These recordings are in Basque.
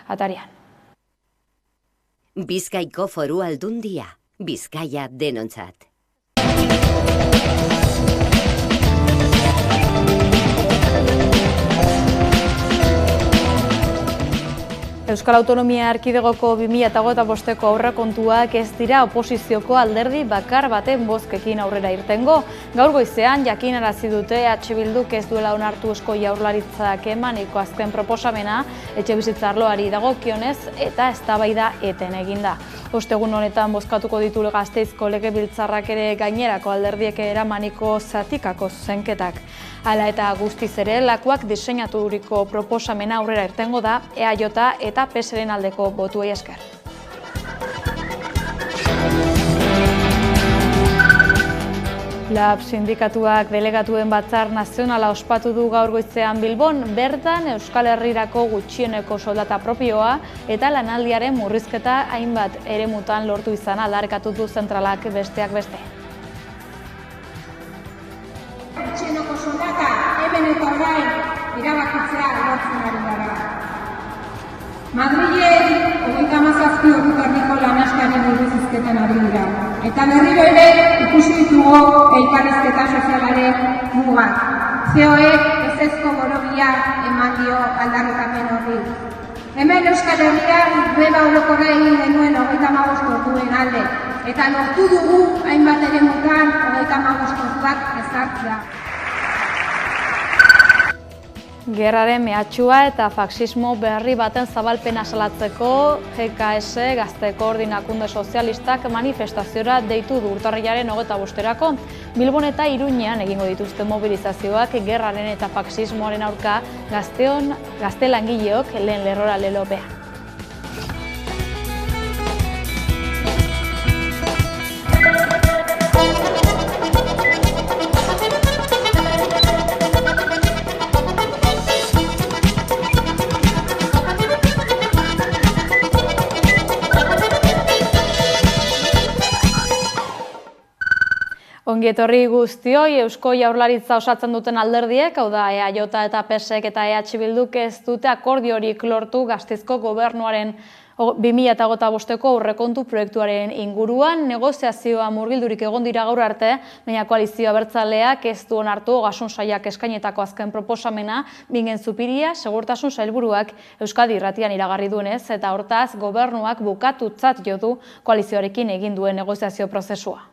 atarian. Bizkaiko Foru Aldundia, Bizkaia denontzat. Euskal Autonomia Erkidegoko 2025ko aurrekontuak ez dira oposizioko alderdi bakar baten bozkekin aurrera irtengo. Gaur goizean jakinarazi dute Bilduk ez duela onartu Eusko Jaurlaritzak emaniko azken proposamena etxebizitza arloari dagokionez eta eztabaida eten eginda. Ostegun honetan bozkatuko ditu Gasteizko Legebiltzarrak ere gainerako alderdiek eramaniko zatikako zuzenketak. Hala eta guztiz ere, lakuak diseinaturiko proposamena aurrera irtengo da EAJ eta PSren aldeko botuei esker. LAB sindikatuak delegatuen batzar nazionala ospatu du gaur goizean Bilbon, bertan Euskal Herrirako gutxieneko soldata propioa eta lanaldiaren murrizketa hainbat eremutan lortu izana aldarrikatu du zentralak besteak beste. Gutxieneko soldata hemen eta orain irabakitzea lortzen ari gara. Madrilen 37 orduko lanastaren murrizketen ari dira. Eta berriro ere ikusi ditugu elkarrizketa sozialaren mugak. COEk ezezko borobila eman dio aldarrikapen horri. Hemen Euskal Herrian greba orokorra egin genuen 35 orduen alde. Eta lortu dugu hainbat eremutan 35 orduak ezartzea. Gerraren mehatxua eta faxismo berri baten zabalpena salatzeko GKS Gazte Koordinakunde Sozialistak manifestaziora deitu du urtarrilaren 25erako. Bilbon eta Iruñean egingo dituzte mobilizazioak gerraren eta faxismoaren aurka gazte langileok lehen lerrora lelopean. Ongi etorri guztioi, Eusko Jaurlaritza osatzen duten alderdiek, hau da EAJ eta PSek eta EH Bilduk ez dute akordiorik lortu Gasteizko gobernuaren 2025ko aurrekontu proiektuaren inguruan. Negoziazioa murgildurik egon dira gaur arte, baina koalizio abertzaleak ez du onartu Ogasun Sailak eskainetako azken proposamena, Bingen Zupiria Segurtasun Sailburuak Euskadi Irratian iragarri duenez, eta hortaz gobernuak bukatutzat jo du koalizioarekin egin duen negoziazio prozesua.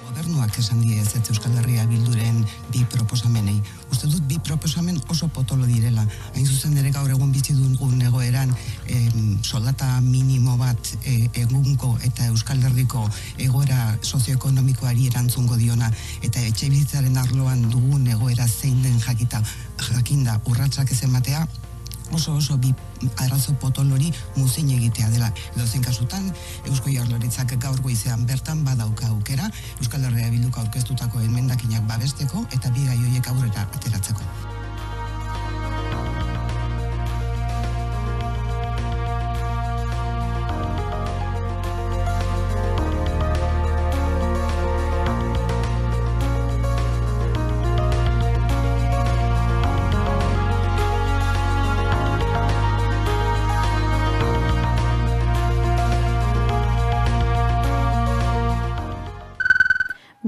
Gobernuak esan die ez Euskal Herria Bilduren bi proposamenei. Uste dut bi proposamen oso potolo direla. Hain zuzen ere gaur egun bizi dugun egoeran soldata minimo bat egungo eta Euskal Herriko egoera sozioekonomikoari erantzungo diona eta etxebizitzaren arloan dugun egoera zein den jakinda urratsak ez ematea, oso bi arazo potolori muzin egitea dela. Edozein kasutan, Eusko Jaurlaritzak gaur goizean bertan badauka aukera, Euskal Herria Bilduk aurkeztutako emendakinak babesteko eta bi gai horiek aurrera ateratzeko.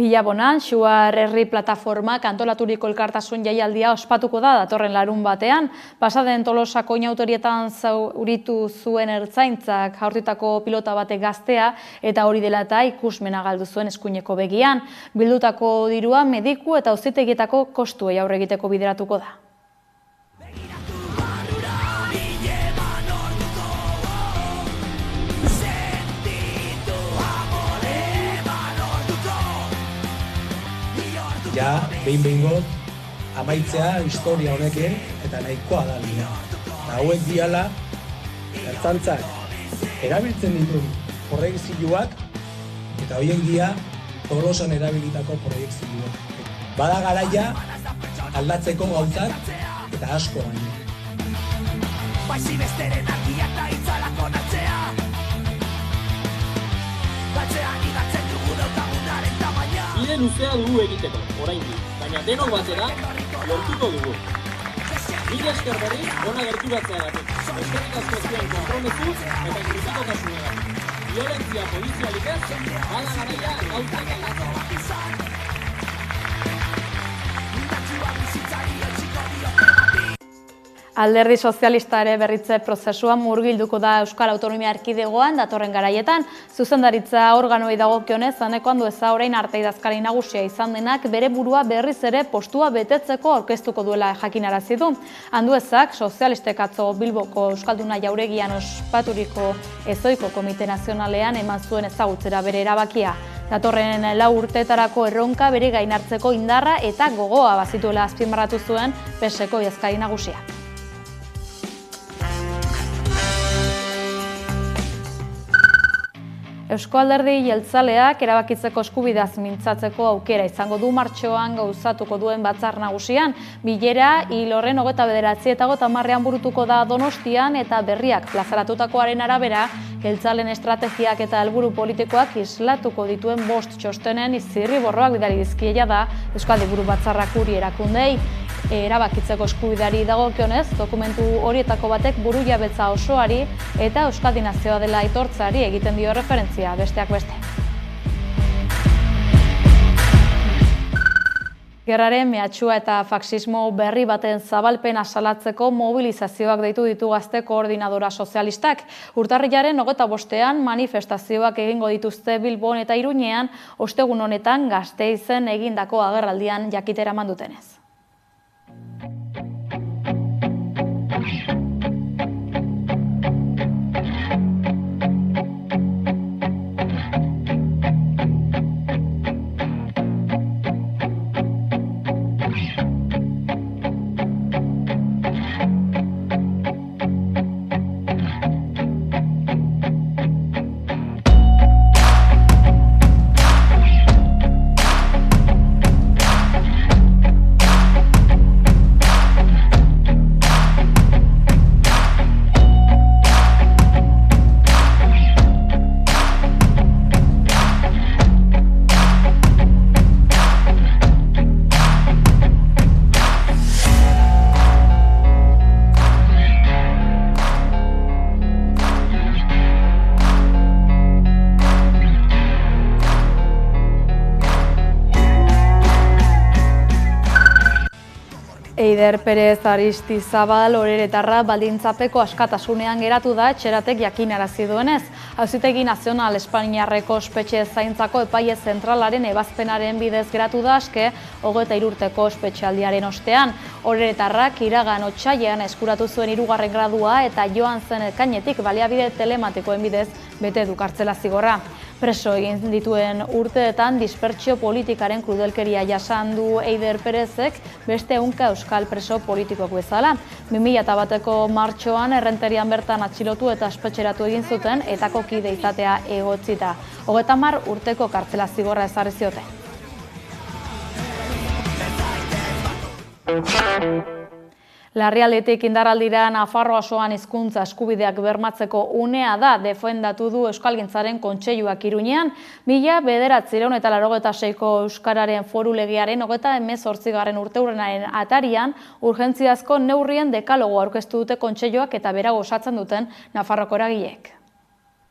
Bilabonan, Xuar Herri Plataformak antolaturiko elkartasun jaialdia ospatuko da datorren larun batean. Pasaden Tolosako inautorietan zauritu zuen ertzaintzak jaurtitako pilota batek gaztea eta hori dela eta ikusmena galdu zuen eskuineko begian. Bildutako dirua mediku eta auzitegietako kostuei aurre egiteko bideratuko da. Ja, behin-behingoz, amaitzea historia honekin eta nahikoa da dira. Hauek diala, ertzaintzak erabiltzen ditu korrekzioak eta hoien dia Tolosan erabilitako proiektzioa. Bada garaia aldatzeko gauzak eta asko baino. Baixi besteren argia eta itzalako natzea. Batzean igatzen dugu dautagunaren tamaina. Bide luzea dugu egiteko, oraindik, baina denok batera lortuko dugu. Mila esker berriz, ona gerturatzeagatik. Eskerrik asko zuen konpromezu eta kritikotasunagatik. Violentzia polizialik ez, bada garaia gauzak aldatzea. Alderdi sozialista ere berritze prozesua murgilduko da Euskal Autonomia Erkidegoan datorren garaietan. Zuzendaritza organoi dagokionez, Aneko Andueza orain arte idazkari nagusia izan denak bere burua berriz ere postua betetzeko aurkeztuko duela jakinarazi du. Anduezak sozialistek atzo Bilboko Euskalduna Jauregian ospaturiko ezoiko komite nazionalean eman zuen ezagutzera bere erabakia. Datorren 4 urteetarako erronka bere gain hartzeko indarra eta gogoa bazituela azpimarratu zuen PSeko idazkari nagusia. Eusko Alderdi Jeltzaleak erabakitzeko eskubideaz mintzatzeko aukera izango du martxoan gauzatuko duen batzar nagusian. Bilera hilorren 29 eta 30ean burutuko da Donostian eta berriak plazaratutakoaren arabera, jeltzalen estrategiak eta helburu politikoak islatuko dituen 5 txostenen zirriborroak bidali dizkiela da Euskadi Buru Batzarrak uri erakundei. Erabakitzeko eskubideari dagokionez, dokumentu horietako batek burujabetza osoari eta Euskadi nazioa dela aitortzari egiten dio referentzia, besteak beste. Gerraren mehatxua eta faxismo berri baten zabalpena salatzeko mobilizazioak deitu ditu Gazte Koordinadora Sozialistak. Urtarrilaren 25ean manifestazioak egingo dituzte Bilbon eta Iruñean, ostegun honetan Gasteizen egindako agerraldian jakitera eman dutenez. Eider Perez Aristizabal oreretarra baldintzapeko askatasunean geratu da etxeratek jakinarazi duenez. Auzitegi Nazional Espainiarreko espetxe zaintzako epaile zentralaren ebazpenaren bidez geratu da aske 23 urteko espetxealdiaren ostean. Oreretarrak iragan otsailean eskuratu zuen 3. gradua eta joan zen ekainetik baliabide telematikoen bidez bete du kartzela zigorra. Preso egin dituen urteetan dispertsio politikaren krudelkeria jasan du Eider Perezek beste 100 euskal preso politikok bezala. 2001ko martxoan errenterian bertan atxilotu eta espetxeratu egin zuten etako kide izatea egotzita. 30 urteko kartzela zigorra ezarri zioten. Larrialditik indarraldira Nafarroa osoan hizkuntza eskubideak bermatzeko unea da defendatu du Euskalgintzaren Kontseiluak Iruñean. 1986ko Euskararen Foru Legearen 38. urteurrenaren atarian urgentziazko neurrien dekalogo aurkeztu dute Kontseiluak eta berago osatzen duten Nafarroko eragileek.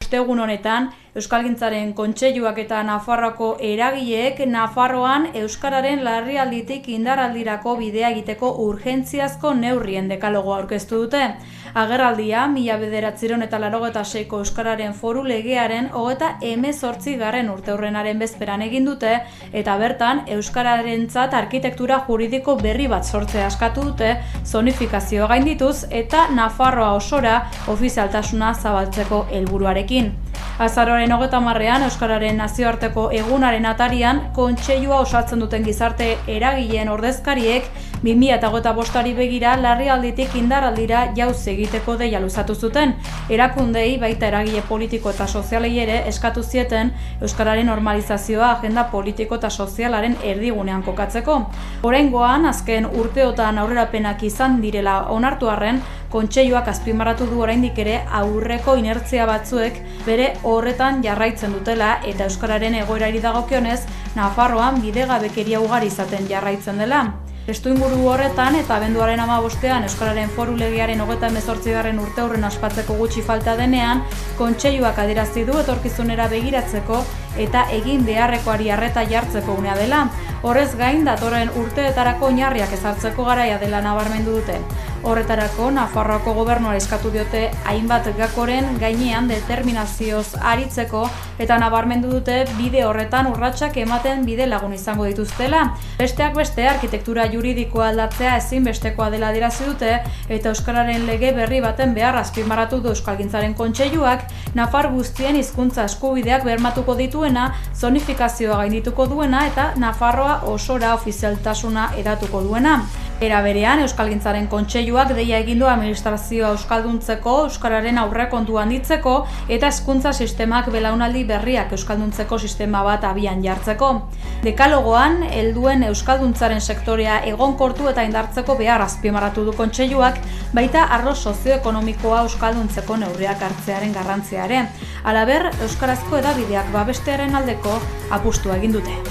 Ostegun honetan, Euskalgintzaren Kontseiluak eta Nafarroako eragileek Nafarroan Euskararen larrialditik indarraldirako bidea egiteko urgentziazko neurrien dekalogoa aurkeztu dute. Agerraldia 1986ko Euskararen Foru Legearen 38. urteurrenaren bezperan egin dute eta bertan Euskararentzat arkitektura juridiko berri bat sortzea eskatu dute zonifikazioa gaindituz eta Nafarroa osora ofizialtasuna zabaltzeko helburuarekin. Azaroaren 30ean Euskararen nazioarteko egunaren atarian Kontseilua osatzen duten gizarte eragileen ordezkariek 2025 begira larrialditik indarraldira jauz egiteko deia luzatu zuten. Erakundei baita eragile politiko eta sozialei ere eskatu zieten euskararen normalizazioa agenda politiko eta sozialaren erdigunean kokatzeko. Oraingoan, azken urteotan aurrerapenak izan direla onartu arren, Kontseiluak azpimarratu du oraindik ere aurreko inertzia batzuek bere horretan jarraitzen dutela eta euskararen egoerari dagokionez, Nafarroan bidegabekeria ugari izaten jarraitzen dela. Testuinguru horretan eta abenduaren 15ean Euskararen Foru Legearen 38. urteurrena ospatzeko gutxi falta denean, Kontseiluak adierazi du etorkizunera begiratzeko eta egin beharrekoari arreta jartzeko unea dela. Horrez gain, datorren urteetarako oinarriak ezartzeko garaia dela nabarmendu dute. Horretarako, Nafarroako gobernuari eskatu diote hainbat gakoren gainean determinazioz aritzeko eta nabarmendu dute bide horretan urratsak ematen bide lagun izango dituztela. Besteak beste, arkitektura juridikoa aldatzea ezinbestekoa dela adierazi dute eta euskararen lege berri baten behar azpimarratu du Euskalgintzaren Kontseiluak, Nafar guztien hizkuntza eskubideak bermatuko dituena, zonifikazioa gaindituko duena eta Nafarroa osora ofizialtasuna edatuko duena. Era berean, Euskalgintzaren Kontseiluak deia egin du administrazioa euskalduntzeko, euskararen aurrekontu handitzeko eta hezkuntza sistemak belaunaldi berriak euskalduntzeko sistema bat abian jartzeko. Dekalogoan, helduen euskalduntzaren sektorea egonkortu eta indartzeko behar azpimarratu du Kontseiluak, baita arlo sozioekonomikoa euskalduntzeko neurriak hartzearen garrantziare. Halaber, euskarazko hedabideak babestearen aldeko apustua egin dute.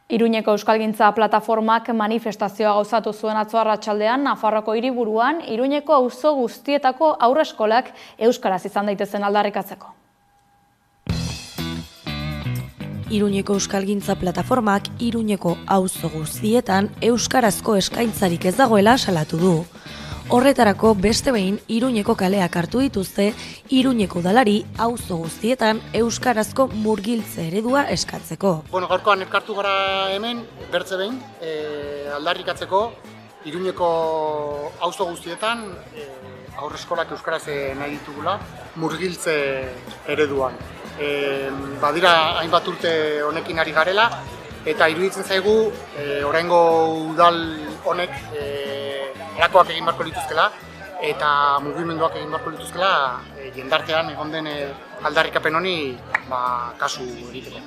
Iruñeko Euskalgintza plataformak manifestazioa gauzatu zuen atzo arratsaldean Nafarroako hiriburuan Iruñeko auzo guztietako aurreskolak euskaraz izan daitezen aldarrikatzeko. Iruñeko Euskalgintza plataformak Iruñeko auzo guztietan euskarazko eskaintzarik ez dagoela salatu du. Horretarako beste behin Iruñeko kaleak hartu dituzte Iruñeko udalari auzo guztietan euskarazko murgiltze eredua eskatzeko. Gaurkoan elkartu gara hemen, bertze behin, aldarrikatzeko Iruñeko auzo guztietan aurreskolak euskaraz nahi ditugula murgiltze ereduan. Badira hainbat urte honekin ari garela eta iruditzen zaigu oraingo udal honek erakoak egin beharko lituzkela eta mugimenduak egin beharko lituzkela jendartean egon den aldarrikapen honi kasu egiteko.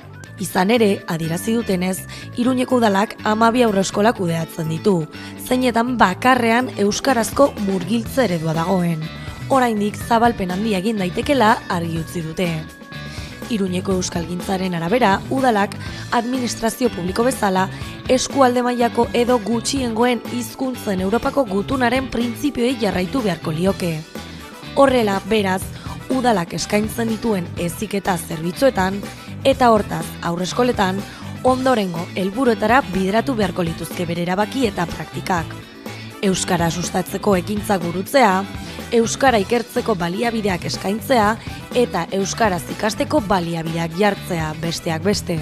Izan ere, adierazi dutenez, Iruñeko udalak 12 aurreskola kudeatzen ditu, zeinetan bakarrean euskarazko murgiltze eredua dagoen. Oraindik zabalpen handia egin daitekela argi utzi dute. Iruñeko Euskalgintzaren arabera, udalak administrazio publiko bezala eskualde mailako edo gutxiengoen hizkuntzen Europako gutunaren printzipioei jarraitu beharko lioke. Horrela, beraz, udalak eskaintzen dituen heziketa zerbitzuetan eta hortaz aurreskoletan ondorengo helburuetara bideratu beharko lituzke bere erabaki eta praktikak. Euskara sustatzeko ekintza gurutzea, euskara ikertzeko baliabideak eskaintzea eta euskaraz ikasteko baliabideak jartzea besteak beste.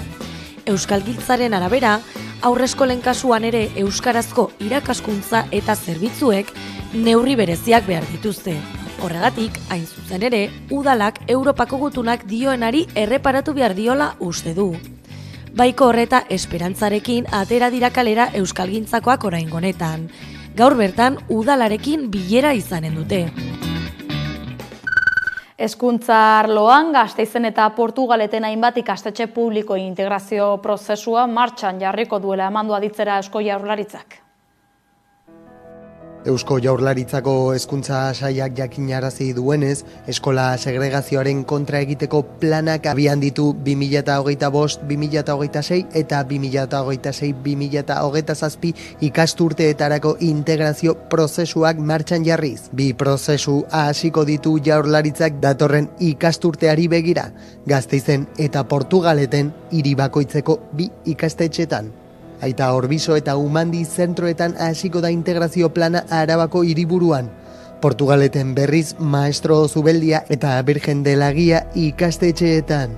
Euskalgintzaren arabera, aurreskolen kasuan ere euskarazko irakaskuntza eta zerbitzuek neurri bereziak behar dituzte. Horregatik, hain zuzen ere, udalak Europako gutunak dioenari erreparatu behar diola uste du. Baiko horreta esperantzarekin atera dira kalera Euskalgintzakoak oraingo honetan. Gaur bertan udalarekin bilera izanen dute. Hezkuntza arloan Gasteizen eta Portugaleten hainbat ikastetxe publikoen integrazio prozesua martxan jarriko duela emandu aditzera Eusko Jaurlaritzak. Eusko Jaurlaritzako hezkuntza sailak jakinarazi duenez, eskola segregazioaren kontra egiteko planak abian ditu 2025, 2026 eta 2026-2027 ikasturteetarako integrazio prozesuak martxan jarriz. Bi prozesu hasiko ditu Jaurlaritzak datorren ikasturteari begira, Gasteizen eta Portugaleten hiri bakoitzeko 2 ikastetxetan. Aita Orbiso eta Umandi zentroetan hasiko da integrazio plana Arabako hiriburuan. Portugaleten berriz Maestro Zubeldia eta Virgen de la Guía ikastetxeetan.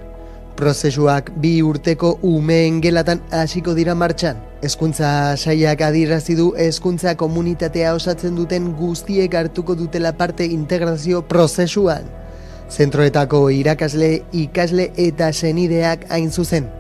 Prozesuak 2 urteko umeen gelatan hasiko dira martxan. Hezkuntza sailak adierazi du hezkuntza komunitatea osatzen duten guztiek hartuko dutela parte integrazio prozesuan. Zentroetako irakasle, ikasle eta senideak hain zuzen.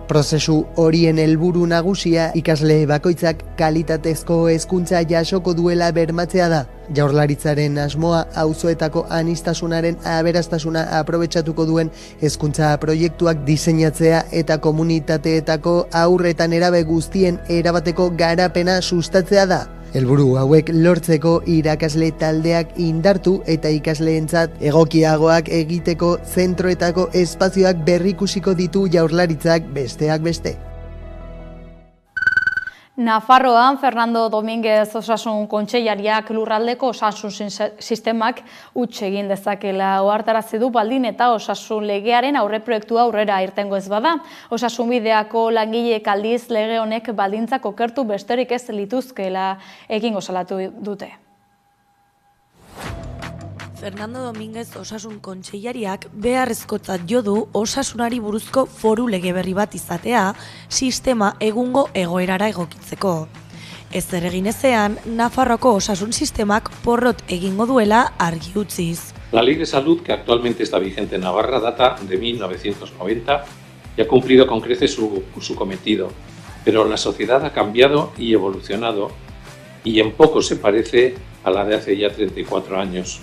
Prozesu horien helburu nagusia ikasle bakoitzak kalitatezko hezkuntza jasoko duela bermatzea da. Jaurlaritzaren asmoa auzoetako aniztasunaren aberastasuna aprobetxatuko duen hezkuntza proiektuak diseinatzea eta komunitateetako haur eta nerabe guztien erabateko garapena sustatzea da. Helburu hauek lortzeko irakasle taldeak indartu eta ikasleentzat egokiagoak egiteko zentroetako espazioak berrikusiko ditu Jaurlaritzak besteak beste. Nafarroan, Fernando Domínguez Osasun Kontseilariak lurraldeko osasun sistemak huts egin dezakela ohartarazi du baldin eta osasun legearen aurreproiektua aurrera irtengo ez bada. Osasunbideako langileek aldiz lege honek baldintzak okertu besterik ez lituzkeela egingo salatu dute. Fernando Domínguez Osasun Kontseilariak beharrezkotzat jo du osasunari buruzko foru lege berri bat izatea sistema egungo egoerara egokitzeko. Ezer egin ezean, Nafarroako osasun sistemak porrot egingo duela argi utziz. La Ley de Salud, que actualmente está vigente en Navarra, data de 1990 y ha cumplido con creces su cometido, pero la sociedad ha cambiado y evolucionado y en poco se parece a la de hace ya 34 años.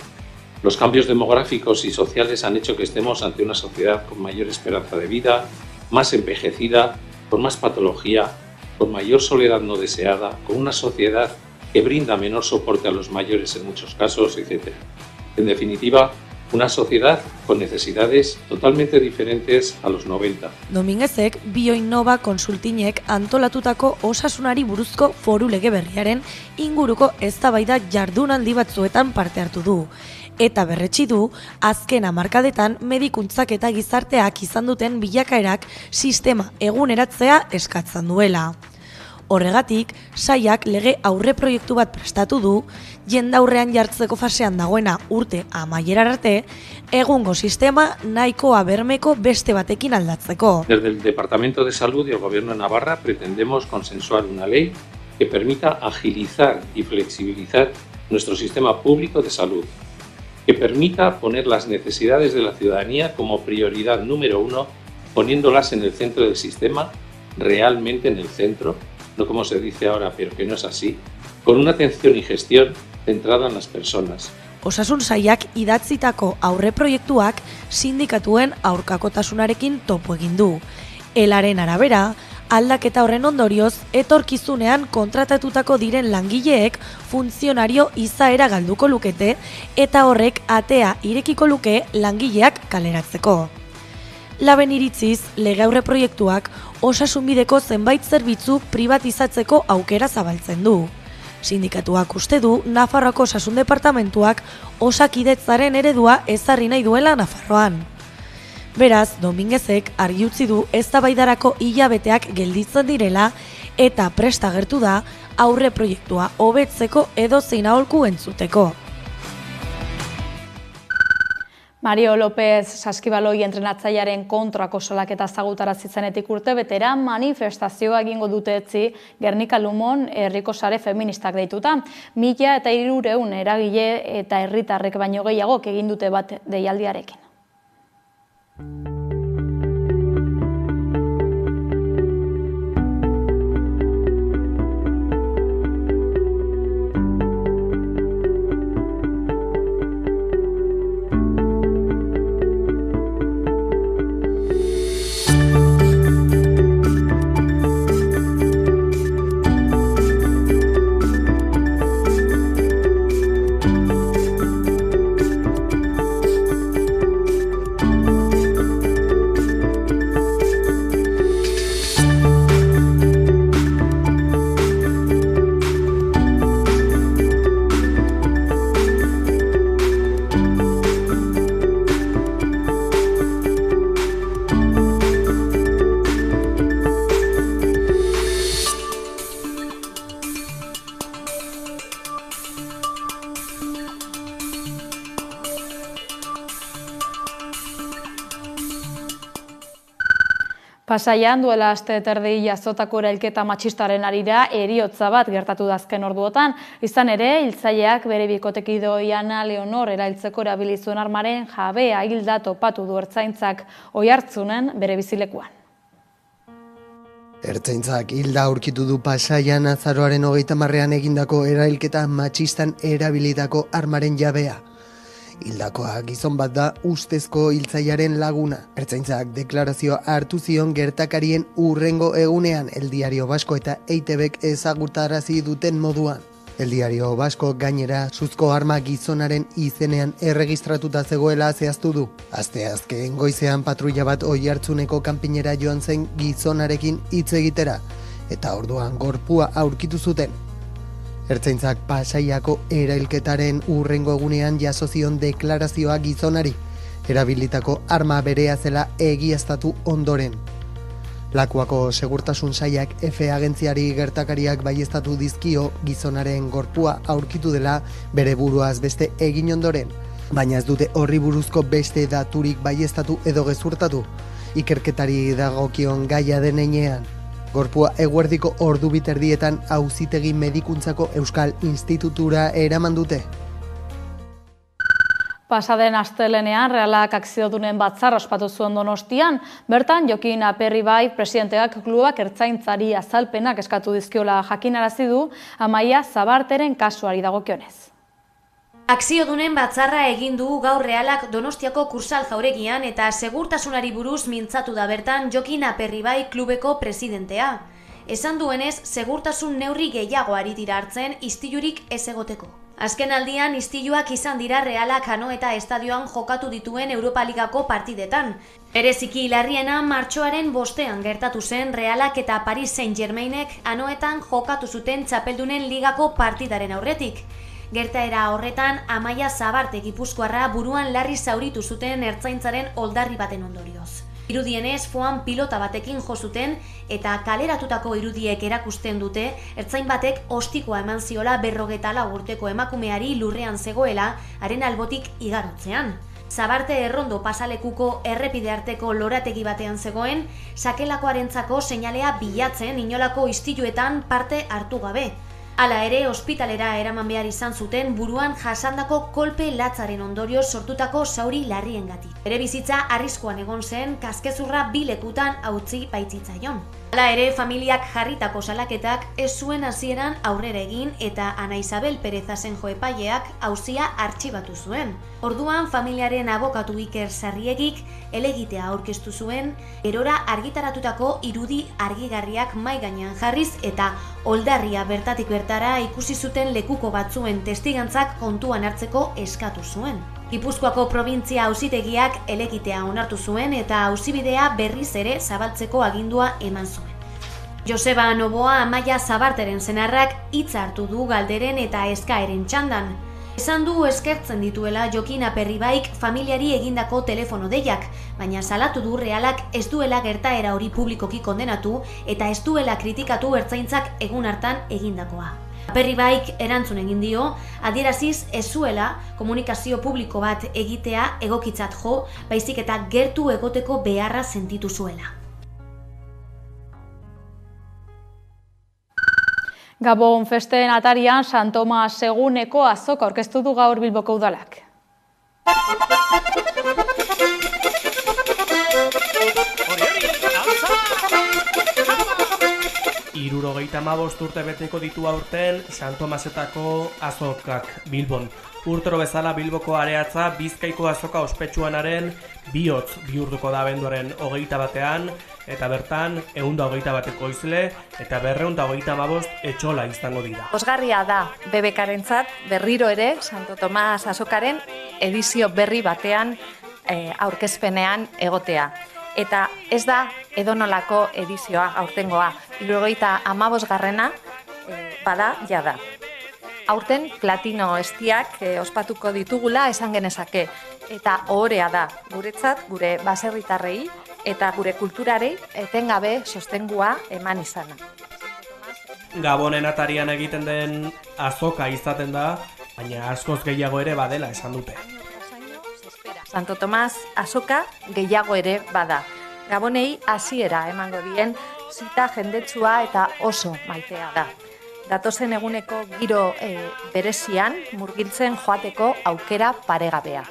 Los cambios demográficos y sociales han hecho que estemos ante una sociedad con mayor esperanza de vida, más envejecida, con más patología, con mayor soledad no deseada, con una sociedad que brinda menor soporte a los mayores en muchos casos, etc. En definitiva, una sociedad con necesidades totalmente diferentes a los 90. Domínguezek Bioinnova Konsultinek antolatutako osasunari buruzko foru lege berriaren inguruko eztabaida jardunaldi batzuetan parte hartu du. Eta berretsi du, azken hamarkadetan medikuntzak eta gizarteak izan duten bilakaerak sistema eguneratzea eskatzen duela. Horregatik, sailak lege aurreproiektu bat prestatu du, jendaurrean jartzeko fasean dagoena urte amaierar arte, egungo sistema nahikoa bermeko beste batekin aldatzeko. Desde el Departamento de Salud y el Gobierno de Navarra pretendemos consensuar una ley que permita agilizar y flexibilizar nuestro sistema público de salud, que permita poner las necesidades de la ciudadanía como prioridad número 1, poniéndolas en el centro del sistema, realmente en el centro, no como se dice ahora, pero que no es así, con una atención y gestión centrada en las personas. Osasun sailak idatzitako aurreproiektuak sindikatuen aurkakotasunarekin topo egin du. Elaren arabera, aldaketa horren ondorioz, etorkizunean kontratatutako diren langileek funtzionario izaera galduko lukete eta horrek atea irekiko luke langileak kaleratzeko. Laben iritziz, lege aurreproiektuak osasunbideko zenbait zerbitzu pribatizatzeko aukera zabaltzen du. Sindikatuak uste du Nafarroako Osasun Departamentuak osakidetzaren eredua ezarri nahi duela Nafarroan. Beraz, Domínguezek argi utzi du eztabaidarako hilabeteak gelditzen direla eta prest agertu da aurreproiektua hobetzeko edozein aholku entzuteko. Mario López saskibaloi entrenatzailearen kontrako salaketa ezagutarazi zenetik urtebetera manifestazioa egingo dute etzi Gernika Lumon herriko sare feministak deituta. 1300 eragile eta herritarrek baino gehiagok egin dute bat deialdiarekin. Pasaian duela aste terdi jazotako erailketa matxistaren harira heriotza bat gertatu da azken orduotan. Izan ere, hiltzaileak bere bikotekide Ana Leonor erailtzeko erabili zuen armaren jabea hilda topatu du ertzaintzak Oiartzunen bere bizilekuan. Ertzaintzak hilda aurkitu du Pasaian azaroaren 30ean egindako erailketa matxistan erabilitako armaren jabea. Hildakoa gizon bat da ustezko hiltzailearen laguna. Ertzaintzak deklarazioa hartu zion gertakarien hurrengo egunean El Diario Vasco eta EITBek ezagutarazi duten moduan. El Diario Vasco gainera suzko arma gizonaren izenean erregistratuta zegoela zehaztu du. Asteazken goizean patrulla bat Oiartzuneko kanpinera joan zen gizonarekin hitz egitera, eta orduan gorpua aurkitu zuten. Ertzaintzak Pasaiako erailketaren hurrengo egunean jaso zion deklarazioa gizonari, erabilitako arma berea zela egiaztatu ondoren. Lakuako segurtasun sailak F agentziari gertakariak baieztatu dizkio gizonaren gorpua aurkitu dela bere buruaz beste egin ondoren, baina ez dute horri buruzko beste daturik baieztatu edo gezurtatu, ikerketari dagokion gaia den heinean. Gorpua eguerdiko ordu biterdietan Auzitegi Medikuntzako Euskal Institutura eraman dute. Pasaden astelenean Realak akziodunen batzarra ospatu zuen Donostian, bertan Jokin Aperribai presidenteak klubak ertzaintzari azalpenak eskatu dizkiola jakinarazi du Amaia Zabarteren kasuari dagokionez. Akziodunen batzarra egin du gaur Realak Donostiako Kursal jauregian eta segurtasunari buruz mintzatu da bertan Jokin Aperribai klubeko presidentea. Esan duenez, segurtasun neurri gehiago ari dira hartzen istilurik ez egoteko. Azken aldian istiluak izan dira Realak Anoeta estadioan jokatu dituen Europa Ligako partidetan. Bereziki larriena martxoaren 5ean gertatu zen Realak eta Paris Saint-Germainek Anoetan jokatu zuten txapeldunen ligako partidaren aurretik. Gertaera horretan Amaia Zabarte Gipuzkoarra buruan larri zauritu zuten ertzaintzaren oldarri baten ondorioz. Irudienez, foan pilota batekin jo zuten eta kaleratutako irudiek erakusten dute ertzain batek ostikoa eman ziola 54 urteko emakumeari lurrean zegoela haren albotik igarotzean. Zabarte errondo pasalekuko errepide arteko lorategi batean zegoen, sakelakoarentzako seinalea bilatzen inolako istiluetan parte hartu gabe. Hala ere, ospitalera eraman behar izan zuten buruan jasandako kolpe latzaren ondorio sortutako zauri larriengatik. Bere bizitza arriskuan egon zen, kaskezurra 2 lekutan hautsi baitzitzaion. Hala ere, familiak jarritako salaketak ez zuen hasieran aurrera egin eta Ana Isabel Perez Asenjo epaileak auzia artxibatu zuen. Orduan, familiaren abokatu Iker Sarriegik helegitea aurkeztu zuen, gerora argitaratutako irudi argigarriak mahai gainean jarriz eta oldarria bertatik bertara ikusi zuten lekuko batzuen testigantzak kontuan hartzeko eskatu zuen. Gipuzkoako probintzia auzitegiak helegitea onartu zuen eta auzibidea berriz ere zabaltzeko agindua eman zuen. Joseba Noboa Amaia Zabarteren senarrak hitza hartu du galderen eta eskaeren txandan. Esan du eskertzen dituela Jokin Aperribaik familiari egindako telefono deiak, baina salatu du Realak ez duela gertaera hori publikoki kondenatu eta ez duela kritikatu ertzaintzak egun hartan egindakoa. Aperribaik erantzun egin dio, adieraziz ez zuela komunikazio publiko bat egitea egokitzat jo, baizik eta gertu egoteko beharra sentitu zuela. Gabon festen atarian San Tomas eguneko azoka aurkeztu du gaur Bilboko udalak. 75 urte beteko ditu aurten San Tomasetako azokak Bilbon. Urtero bezala Bilboko areatza Bizkaiko azoka ospetsuanaren bihotz bihurtuko da abenduaren 21ean, eta bertan 121 izle eta 225 etxola izango dira. Pozgarria da BBKarentzat berriro ere Santo Tomas azokaren edizio berri batean aurkezpenean egotea. Eta ez da edonolako edizioa aurtengoa, 75garrena bada jada. Aurten platino estiak ospatuko ditugula esan genezake, eta ohorea da guretzat, gure baserritarrei eta gure kulturarei etengabe sostengua eman izana. Gabonen atarian egiten den azoka izaten da, baina askoz gehiago ere badela esan dute. Santo Tomas azoka gehiago ere bada. Gabonei hasiera emango dien zita jendetsua eta oso maitea da. Datozen eguneko giro berezian murgiltzen joateko aukera paregabea.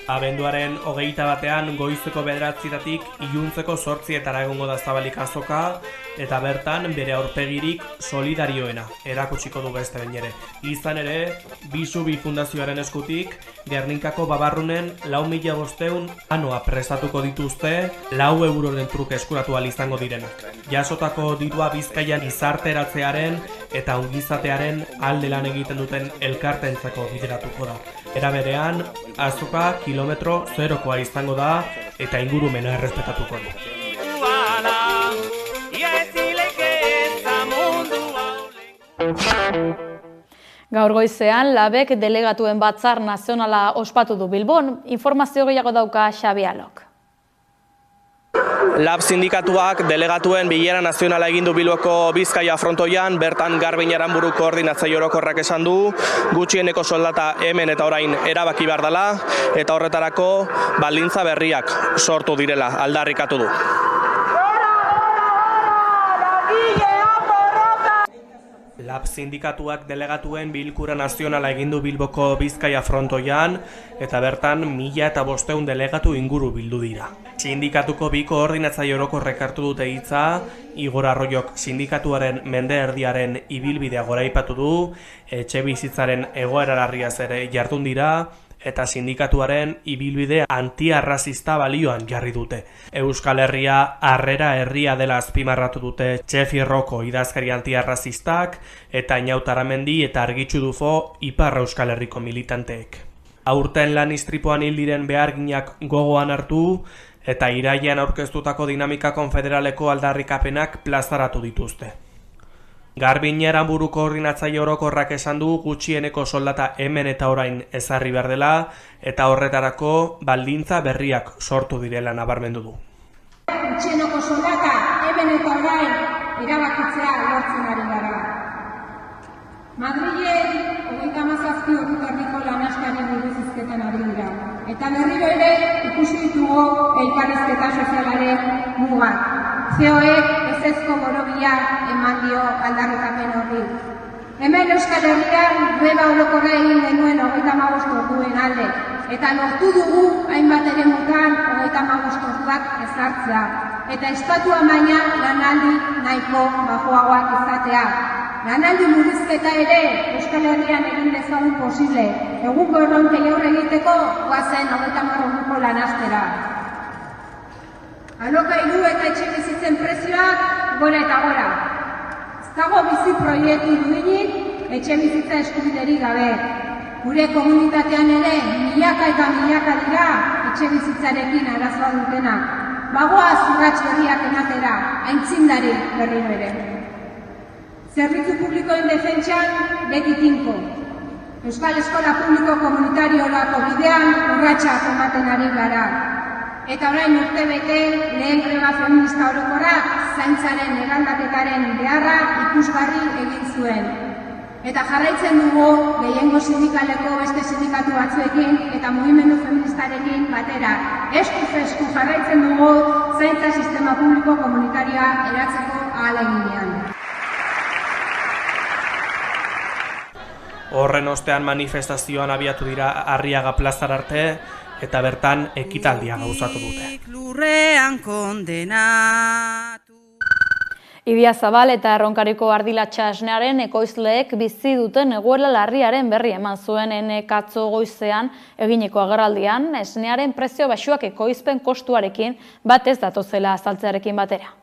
Abenduaren 21 goizeko 9:00 iluntzeko 8:00 egongo da zabalik azoka, eta bertan bere aurpegirik solidarioena erakutsiko du beste behin ere. Izan ere, Bisubi Fundazioaren eskutik, Gernikako Babarrunen 4.500 anoa prestatuko dituzte, 4 euroren truke eskuratu ahal izango direnak. Jasotako dirua Bizkaian gizarteratzearen eta ongizatearen alde lan egiten duten elkartentzako bideratuko da. Era berean, azoka kilometro zerokoa izango da eta ingurumena errespetatuko du. Gaur goizean, Labek delegatuen batzar nazionala ospatu du Bilbon, informazio gehiago dauka Xabi Alok. Lab sindikatuak delegatuen bilera nazionala egin du Bilboko Bizkaia frontoian, bertan Garbiñe Aranburu koordinatzaile orokorrak esan du, gutxieneko soldata hemen eta orain erabaki behar dela, eta horretarako baldintza berriak sortu direla, aldarrikatu du. Lab sindikatuak delegatuen bilkura nazionala egin du Bilboko Bizkaia frontoian, eta bertan 1.500 delegatu inguru bildu dira. Sindikatuko bi koordinatzaile orokorrek hartu dute hitza, Igor Arroyok sindikatuaren mende erdiaren ibilbidea goraipatu du, etxebizitzaren egoera larriaz ere jardun dira, eta sindikatuaren ibilbide antiarrazista balioan jarri dute. Euskal Herria harrera herria dela azpimarratu dute Txefierroko idazkari antiarrazistak eta Inaut Aramendi eta Argitxu Dufo Ipar Euskal Herriko militanteek. Aurten lan istripuan hil diren beharginak gogoan hartu eta irailean aurkeztutako dinamika konfederaleko aldarrikapenak plazaratu dituzte. Garbiñe Aranburu koordinatzaile orokorrak esan du gutxieneko soldata hemen eta orain ezarri behar dela eta horretarako baldintza berriak sortu direla nabarmendu du. Gutxieneko soldata hemen eta orain erabakitzea lortzen ari gara. Madrilen 37 urteko lanastari buruz hizketan ari dira. Eta berriro ere ikusi ditugu elkarrizketa sozialaren mugak. COEk ezezko borobila eman dio aldarrikapen horri. Hemen Euskal Herrian greba orokorra egin genuen 35 orduen alde, eta lortu dugu hainbat eremutan 35 orduak ezartzea, eta estatua maila lanaldi nahiko baxuagoak izatea. Lanaldi murrizketa ere Euskal Herrian egin dezagun posible, egungo erronkei aurre egiteko goazen 30 orduko lanastera. Alokairu eta etxebizitzen prezioak gora eta gora. Ez dago bizi proiektu duinik etxebizitza eskubiderik gabe. Gure komunitatean ere milaka eta milaka dira etxebizitzarekin arazoa dutena. Bagoaz urrats berriak ematera, aintzindari berriro ere. Zerbitzu publikoen defentsan beti tinko. Euskal Eskola Publiko Komunitariorako bidean urratsak ematen ari gara. Eta orain urtebete lehen greba feminista orokorrak zaintzaren eraldaketaren beharra ikusgarri egin zuen. Eta jarraitzen dugu gehiengo sindikaleko beste sindikatu batzuekin eta mugimendu feministarekin batera. Esku jarraitzen dugu zaintza sistema publiko komunitarioa eratzeko ahaleginean. Horren ostean manifestazioan abiatu dira Arriaga plazar arte, eta bertan ekitaldia gauzatu dute. Idiazabal eta Erronkariko Ardilatxa esnearen ekoizleek bizi duten egoera larriaren berri eman zuen atzo goizean egineko agerraldian, esnearen prezio baxuak ekoizpen kostuarekin bat ez datozela azaltzearekin batera.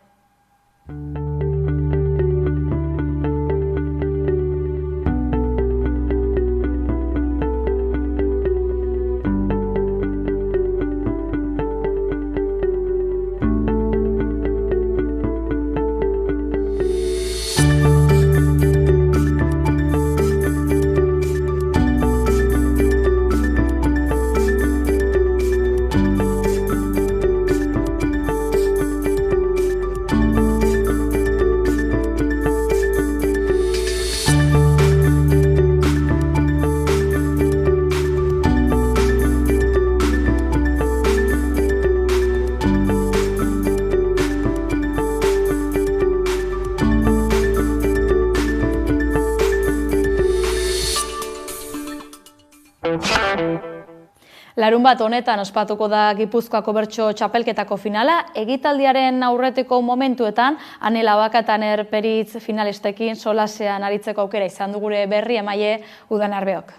Larunbat honetan ospatuko da Gipuzkoako bertso txapelketako finala, egitaldiaren aurretiko momentuetan Ane Labaka eta Aner Peritz finalistekin solasean aritzeko aukera izan du gure berri emaile Udan Arbeok.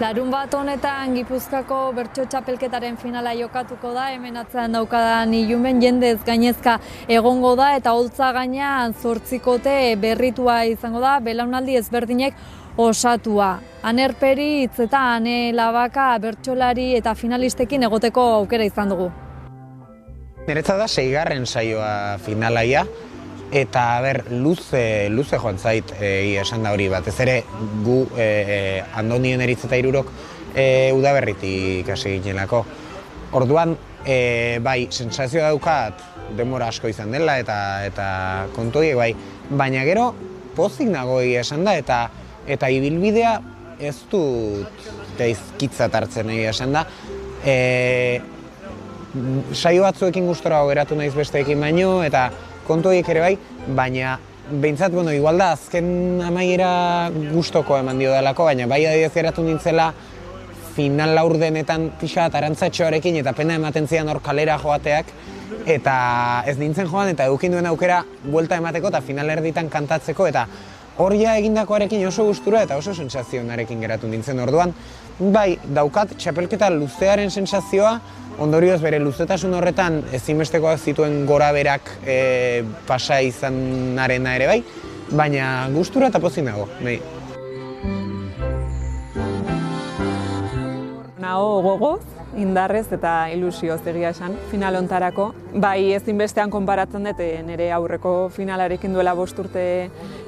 Larunbat honetan Gipuzkoako bertso txapelketaren finala jokatuko da, hemen atzean daukadan ilumen jendez gainezka egongo da eta holtza gainean 8 berritua izango da, belaunaldi ezberdinek osatua. Aner Peritz eta Ane Labaka bertsolari eta finalistekin egoteko aukera izan dugu. Niretzat da 6. saioa finalaia. Eta, luze joan zait esan da hori, batez ere gu Andonien Eritz eta Hirurok udaberritik hasi ginelako. Orduan, bai, sensazioa daukat denbora asko izan dela eta kontu horiek bai, baina gero pozik nago esan da eta ibilbidea ez dut gaizkitzat hartzen esan da. Saio batzuekin gustora geratu naiz besteekin baino eta kontu horiek ere bai, baina behintzat, igual da, azken amaiera gustoko eman dio dalako, baina bai adibidez geratu nintzela final laurdenetan pixa bat arantzatxoarekin eta pena ematen zidan hor kalera joateak eta ez nintzen joan eta edukin duen aukera buelta emateko eta final erditan kantatzeko eta hor ja egindakoarekin oso gustura eta oso sensazionarekin geratu nintzen orduan. Bai, daukat txapelketa luzearen sensazioa, ondorioz bere luzetasun horretan ezinbestekoak zituen gora berak pasa izanarena ere bai, baina gustura eta pozik nago. Nago gogoz, indarrez eta ilusioz egia esan, final hontarako. Bai ezinbestean konparatzen dut nire aurreko finalarekin duela 5 urte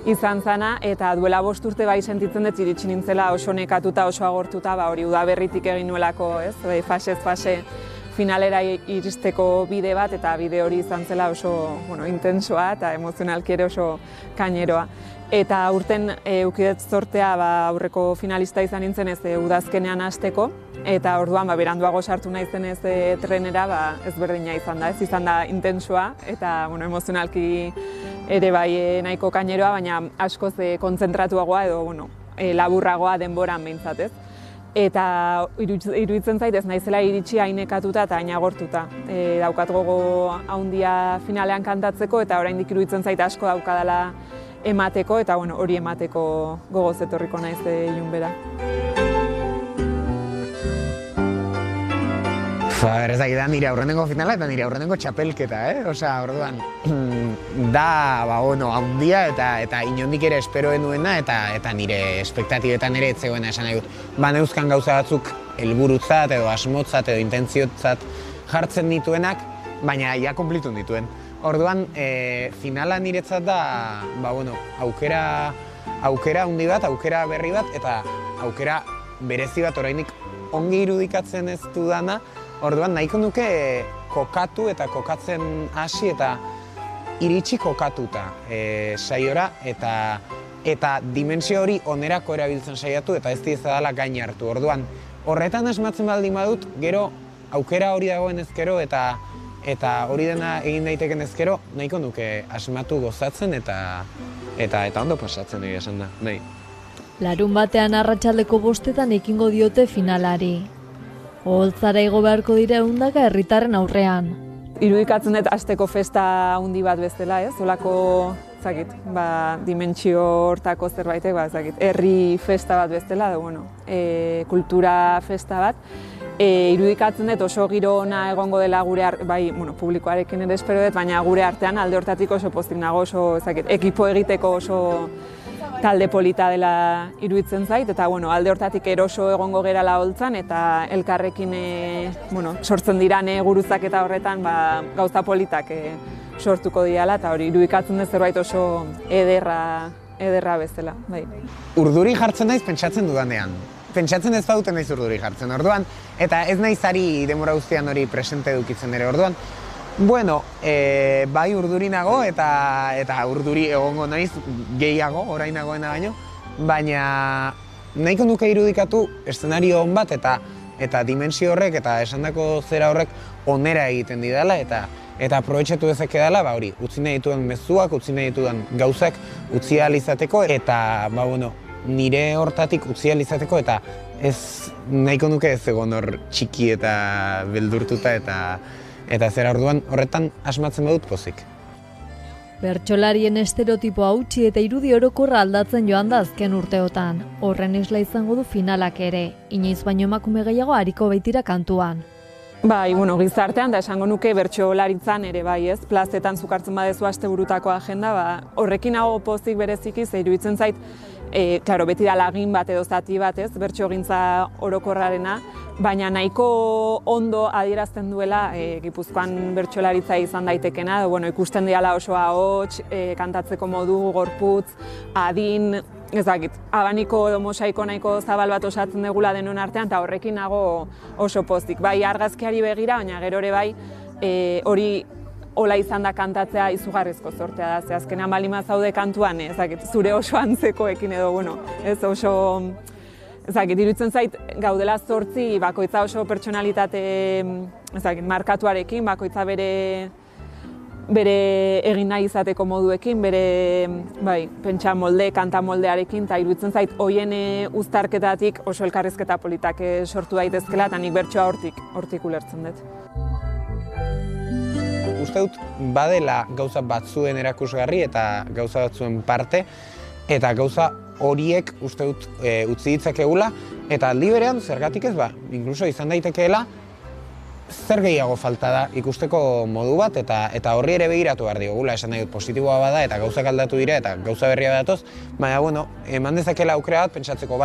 izan zana, eta duela 5 urte bai sentitzen dut iritsi nintzela oso nekatuta, oso agortuta, hori udaberritik egin nuelako, fasez fase finalera iristeko bide bat, eta bide hori izan zela oso intensoa eta emozionalki ere oso kaineroa. Eta urten eukidet zortea aurreko finalista izan nintzen ez udazkenean hasteko, eta orduan beranduago sartu naizen ez trenera ezberdina izan da, ez izan da intensoa eta emozionalki ere bai nahiko kaineroa, baina askoz kontzentratuagoa edo laburragoa denboran behintzat ez. Eta iruditzen zait ez naizela iritsi hainekatuta eta hain agortuta. Daukat gogo handia finalean kantatzeko eta oraindik iruditzen zait asko daukadala emateko eta hori emateko gogoz etorriko naiz ilun bera. Ez dakit da nire aurrenengo finala eta nire aurrenengo txapelketa, orduan da handia eta inondik ere esperoen duena eta nire espektatibetan ere etzegoena esan nahi dut. Neuzkan gauza batzuk helburutzat edo asmotzat edo intentziotzat jartzen dituenak, baina ja konplitu dituen. Orduan, finala niretzat da aukera handi bat, aukera berri bat eta aukera berezi bat oraindik ongi irudikatzen ez dudana. Orduan, nahiko nuke kokatu eta kokatzen hasi eta iritsi kokatuta saiora eta dimensio hori onerako erabiltzen saiatu eta ez dizadala gain hartu. Orduan, horretan asmatzen baldin badut, gero aukera hori dagoen ezkero eta hori dena egin daiteken ezkero, nahiko nuke asmatu gozatzen eta ondo pasatzen egia esan da. Larunbatean arratsaldeko 5 ekingo diote finalari. Oholtzara igo beharko dira ehundaka herritarren aurrean. Irudikatzen dut hasteko festa handi bat bezala, holako dimentsio hortako zerbaitek, herri festa bat bezala, kultura festa bat. Irudikatzen dut oso giro ona egongo dela gure publikoarekin ere espero dut, baina gure artean alde hortatik oso pozik nago, oso ekipo egiteko oso talde polita dela iruditzen zait, eta alde hortatik eroso egongo gerala holtzan, eta elkarrekin sortzen diran guruzak eta horretan gauza politak sortuko diala, eta hori irudikatzen dut zerbait oso ederra bezala. Urduri jartzen naiz pentsatzen dudanean. Pentsatzen ez baduten naiz urduri jartzen, orduan, eta ez naiz ari denbora guztian hori presente edukitzen ere, orduan. Bai urduri nago eta urduri egongo naiz gehiago, orain nagoena baino, baina nahiko nuke irudikatu eszenario on bat eta dimensio horrek eta esandako zera horrek onera egiten didala eta aprobetxatu dezake dela, hori, utzi nahi ditudan mezuak, utzi nahi ditudan gauzak utzi ahal izateko, eta nire hortatik utzi ahal izateko, eta ez nahiko nuke ez egon hor txiki eta beldurtuta, eta zera orduan horretan asmatzen badut pozik. Bertsolarien estereotipo hautsi eta irudi orokorra aldatzen joan da azken urteotan. Horren isla izango du finalak ere, inoiz baino emakume gehiago ariko baitira kantuan. Bai, gizartean da esango nuke bertsolaritzan ere bai, ez? Plazetan zukartzen badezu asteburutako agenda, horrekin hago pozik bereziki, ze iruditzen zait, beti da lagin bat edo zati bat, ez? Bertsogintza orokorrarena, baina nahiko ondo adierazten duela Gipuzkoan bertsolaritza izan daitekena, ikusten diala oso ahots, kantatzeko modu, gorputz, adin, ezakit, abaniko edo mosaiko nahiko zabal bat osatzen degula denon artean, eta horrekin nago oso pozik. Bai, argazkiari begira, baina gero ere bai, hori hola izan da kantatzea izugarrizko zortea da, ze azkenean balima zaude kantuan, ezakit, zure oso antzekoekin edo, ez oso, ezakit, iruditzen zait gaudela 8 bakoitza oso pertsonalitate, ezakit, markatuarekin, bakoitza bere egin nahi izateko moduekin, bere pentsa molde, kanta moldearekin, eta iruditzen zait hoien uztarketatik oso elkarrizketa politak sortu daitezkela, eta nik bertsoa hortik ulertzen dut. Uste dut badela gauza batzuen erakusgarri eta gauza batzuen parte, eta gauza horiek uste dut utzi ditzakegula, eta aldi berean zergatik ez inkluso izan daitekeela, zer gehiago falta da ikusteko modu bat, eta horri ere begiratu behar digula, esan nahi dut positiboa bada, eta gauzak aldatu dira, eta gauza berria datoz, baina, eman dezakela aukera bat pentsatzeko,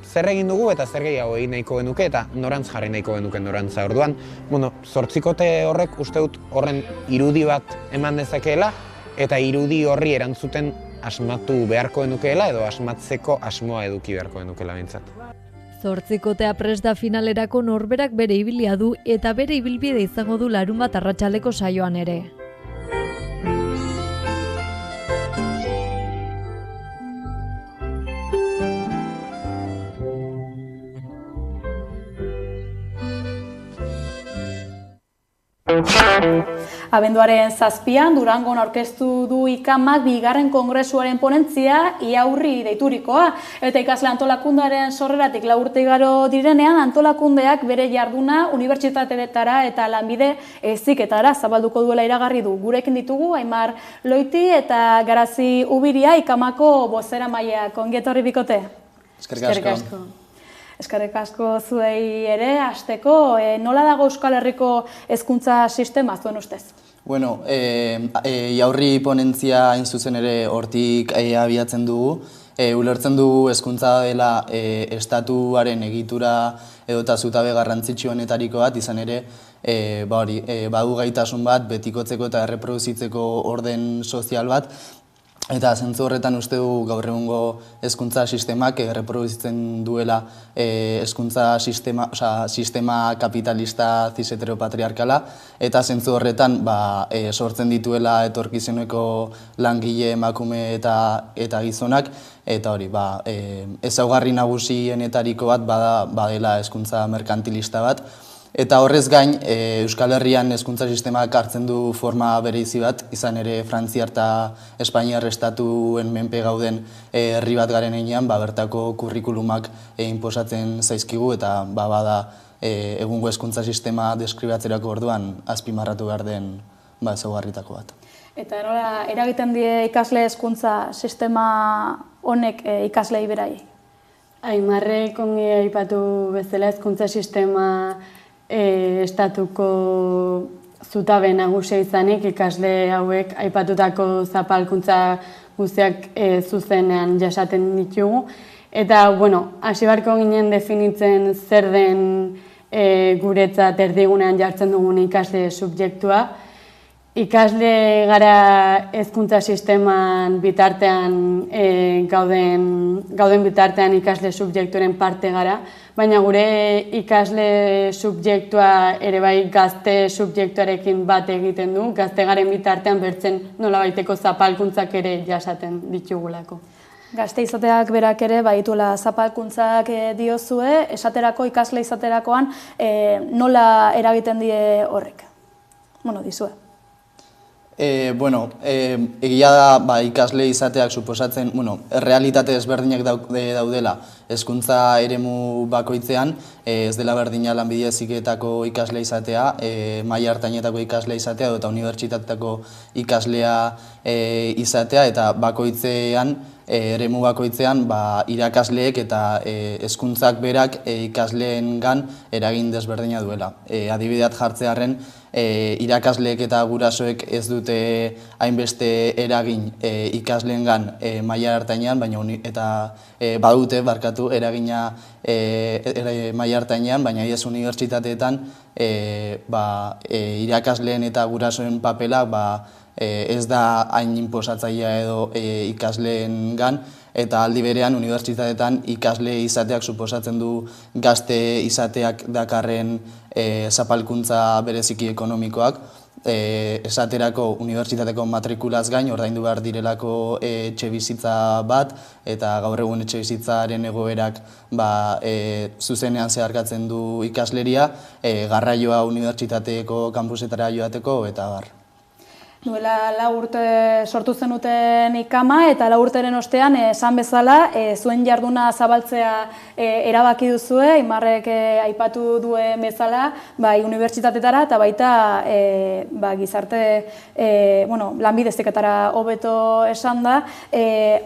zer egin dugu eta zer gehiago egin nahiko genuke, eta norantz jarri nahiko genuke norantza. Orduan, 8 horrek uste dut horren irudi bat eman dezakeela, eta irudi horri erantzuten asmatu beharko genukeela, edo asmatzeko asmoa eduki beharko genukeela bintzat. 8 prest da finalerako norberak bere ibilia du eta bere ibilbide izango du larunbat arratsaldeko saioan ere. Abenduaren 7an Durangon aurkeztu du IKAMak 2. Kongresuaren ponentzia iaurri deiturikoa, eta ikasle antolakundearen sorreratik 4 urte igaro direnean antolakundeak bere jarduna unibertsitateetara eta lanbide heziketara zabalduko duela iragarri du. Gurekin ditugu Aimar Loiti eta Garazi Ubiria IKAMako bozeramaileak. Ongi etorri bikote. Eskerrik asko. Eskerrik asko zuei ere, hasteko, nola dago Euskal Herriko hezkuntza sistema zuen ustez? Bueno, iaurri ponentzia hain zuzen ere hortik abiatzen dugu. Ulertzen dugu hezkuntza dela estatuaren egitura edota zutabe garrantzitsuenetariko bat, izan ere badu gaitasun bat betikotzeko eta erreproduzitzeko orden sozial bat, eta zentzu horretan uste du gaur egungo hezkuntza sistemak erreproduzitzen duela hezkuntza sistema kapitalista cis heteropatriarkala, eta zentzu horretan sortzen dituela etorkizuneko langile, emakume eta gizonak, eta hori, ezaugarri nagusienetariko bat badela hezkuntza merkantilista bat. Eta horrez gain, Euskal Herrian hezkuntza sistemak hartzen du forma bereizi bat, izan ere Frantziar eta Espainiar estatuen menpe gauden herri bat garen heinean, bertako kurrikulumak inposatzen zaizkigu, eta bada egungo hezkuntza sistema deskribatzerako orduan azpimarratu behar den ezaugarritako bat. Eta nola eragiten die ikasle hezkuntza sistema honek ikaslei beraiei? Aimarrek ongi aipatu bezala hezkuntza sistema estatuko zutabe nagusia izanik, ikasle hauek aipatutako zapalkuntza guztiak zuzenean jasaten ditugu. Eta, hasi beharko ginen definitzen zer den guretzat erdigunean jartzen dugun ikasle subjektua. Ikasle gara hezkuntza sisteman bitartean gauden bitartean ikasle subjektuaren parte gara, baina gure ikasle subjektua ere bai gazte subjektuarekin bat egiten du, gazte garen bitartean bertzen nolabaiteko zapalkuntzak ere jasaten ditugulako. Gazte izateak berak ere badituela zapalkuntzak diozue, esaterako ikasle izaterakoan nola eragiten die horrek? Dizue. Egia da ikasle izateak suposatzen, realitate ezberdinak daudela hezkuntza eremu bakoitzean, ez dela berdina lanbide heziketako ikasle izatea, maila ertainetako ikasle izatea eta unibertsitateko ikaslea izatea, eta bakoitzean, eremu bakoitzean irakasleek eta hezkuntzak berak ikasleengan eragin desberdina duela. Adibideat jartzearren, irakasleek eta gurasoek ez dute hainbeste eragin ikasleengan maila ertainean, eta badute eragina maila ertainean, baina ez unibertsitateetan irakasleen eta gurasoen papelak ez da hain inposatzailea edo ikasleengan, eta aldi berean unibertsitateetan ikasle izateak suposatzen du gazte izateak dakarren zapalkuntza bereziki ekonomikoak. Esaterako unibertsitateko matrikulaz gain ordaindu behar direlako etxebizitza bat, eta gaur egun etxebizitzaren egoerak zuzenean zeharkatzen du ikasleria, garraioa unibertsitateko kampusetara joateko eta bar. Duela 4 urte sortu zenuten ikama, eta 4 urteren ostean, esan bezala, zuen jarduna zabaltzea erabaki duzue, Aimarrek aipatu duen bezala, unibertsitatetara eta baita gizarte lanbide heziketara hobeto esan da.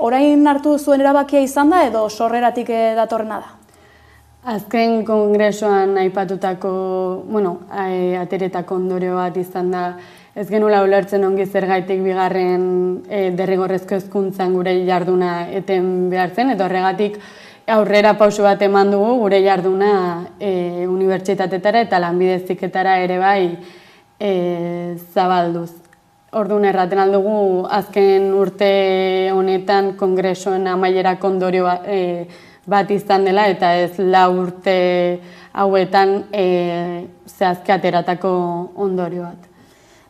Orain hartu zuen erabakia izan da edo sorreratik datorrena da? Azken kongresoan aipatutako, ateretako ondorio bat izan da, ez genuela ulertzen ongi zergaitik bigarren derrigorrezko hezkuntzan gure jarduna eten behar zen, eta horregatik aurrera pauso bat eman dugu gure jarduna unibertsitatetara eta lanbide heziketara ere bai zabalduz. Orduan erraten aldugu azken urte honetan kongresoen amaierako ondorio bat izan dela, eta ez 4 urte hauetan zehazki ateratako ondorio bat.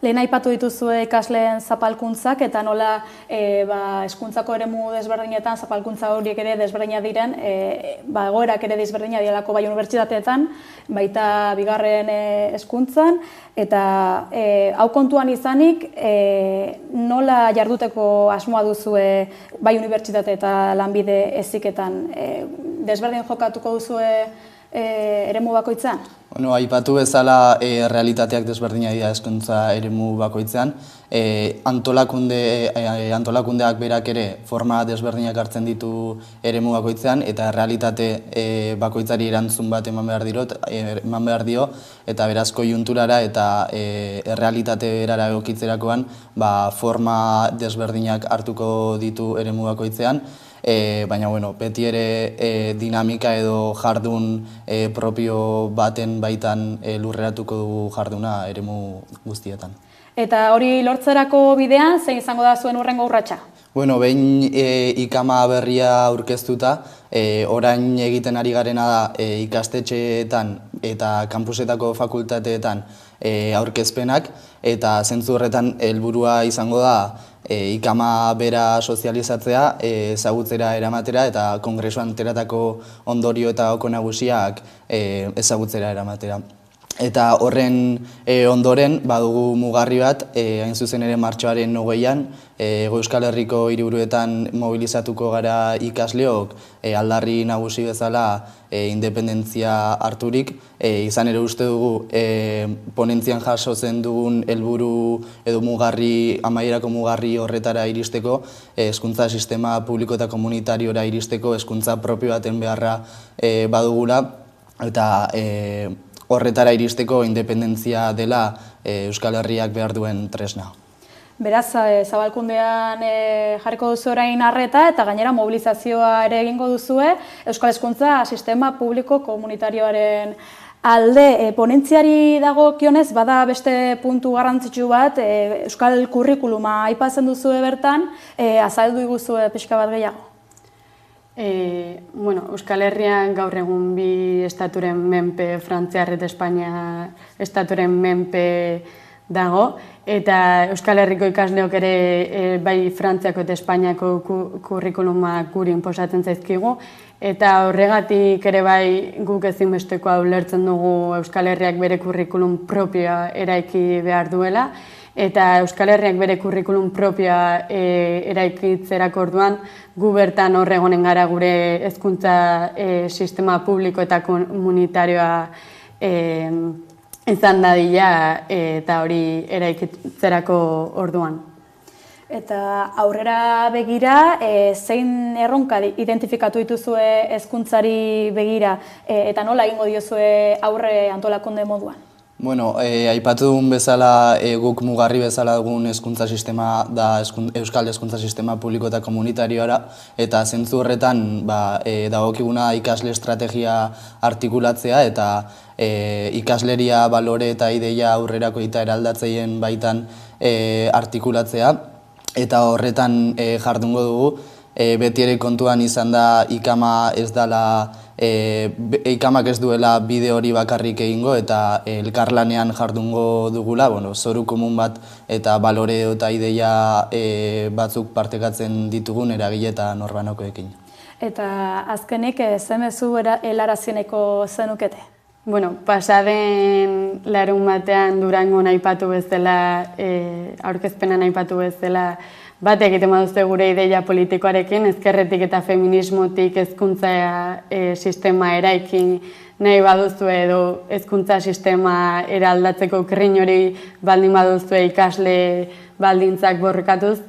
Lehen aipatu dituzue ikasleen zapalkuntzak eta nola hezkuntzako eremu desberdinetan zapalkuntza horiek ere desberdina diren, egoerak ere desberdina direlako bai unibertsitateetan, baita bigarren hezkuntzan, eta hau kontuan izanik nola jarduteko asmoa duzue bai unibertsitate eta lanbide heziketan, desberdin jokatuko duzue eremu bakoitzean? Aipatu bezala realitateak desberdinak dira hezkuntza eremu bakoitzean. Antolakundeak berak ere forma desberdinak hartzen ditu eremu bakoitzean, eta realitate bakoitzari erantzun bat eman behar dio, eta beraz konjunturara eta realitate berara egokitzerakoan forma desberdinak hartuko ditu eremu bakoitzean. Baina, beti ere dinamika edo jardun propio baten baitan lurreratuko dugu jarduna eremu guztietan. Eta hori lortzerako bidean, zein izango da zuen hurrengo urratsa? Behin ikama berria aurkeztuta, orain egiten ari garena da ikastetxeetan eta kampusetako fakultateetan aurkezpenak, eta zentzu horretan helburua izango da ikama bera sozializatzea, ezagutzera eramatera, eta kongresuan ateratako ondorio eta gako nagusiak ezagutzera eramatera. Eta horren ondoren badugu mugarri bat, hain zuzen ere martxoaren 20an, Euskal Herriko hiriburuetan mobilizatuko gara ikasleok aldarri nagusi bezala independentzia harturik. Izan ere uste dugu ponentzian jasotzen dugun helburu edo mugarri, amaierako mugarri horretara iristeko, hezkuntza sistema publiko eta komunitariora iristeko hezkuntza propio baten beharra badugula, eta horretara iristeko independentzia dela Euskal Herriak behar duen tresna. Beraz, zabalkundean jarriko duzu orain arreta eta gainera mobilizazioa ere egingo duzue Euskal Hezkuntza sistema publiko komunitarioaren alde. Ponentziari dagokionez bada beste puntu garrantzitsu bat, Euskal Kurrikuluma aipatzen duzue bertan, azaldu iguzue pixka bat gehiago. Euskal Herrian gaur egun bi estaturen menpe, Frantziar eta Espainia estaturen menpe dago, eta Euskal Herriko ikasleok ere bai Frantziako eta Espainiako kurrikulumak guri inposatzen zaizkigu, eta horregatik ere bai guk ezinbestekoa ulertzen dugu Euskal Herriak bere kurrikulum propioa eraiki behar duela, eta Euskal Herriak bere kurrikulum propioa eraikitzerako orduan, gu bertan hor egonen gara gure hezkuntza sistema publiko eta komunitarioa izan dadila eta hori eraikitzerako orduan. Eta aurrera begira, zein erronka identifikatu dituzue hezkuntzari begira eta nola egingo diozue aurre antolakunde moduan? Bueno, aipatu dugun bezala, guk mugarri bezala dugun hezkuntza sistema da Euskal Hezkuntza Sistema Publiko eta Komunitarioa, eta zentzu horretan dagokiguna ikasle estrategia artikulatzea eta ikasleria, balore eta ideia aurrerako eta eraldatzeien baitan artikulatzea, eta horretan jardungo dugu. Beti ere kontuan izan da ikamak ez duela bide hori bakarrik egingo eta elkarlanean jardungo dugula, zoru komun bat eta balore eta ideia batzuk partekatzen ditugun eragile eta norbanakoekin. Eta azkenik, zemezu helarazieneko zenukete? Pasaden larun batean Durangon aipatu bezala, aurkezpenan aipatu bezala, bat egiten baduzte gure ideia politikoarekin, ezkerretik eta feminismotik hezkuntza sistema eraiki nahi baduzu edo hezkuntza sistema eraldatzeko krin hori baldin baduzu ikasle baldintzak borrokatuz,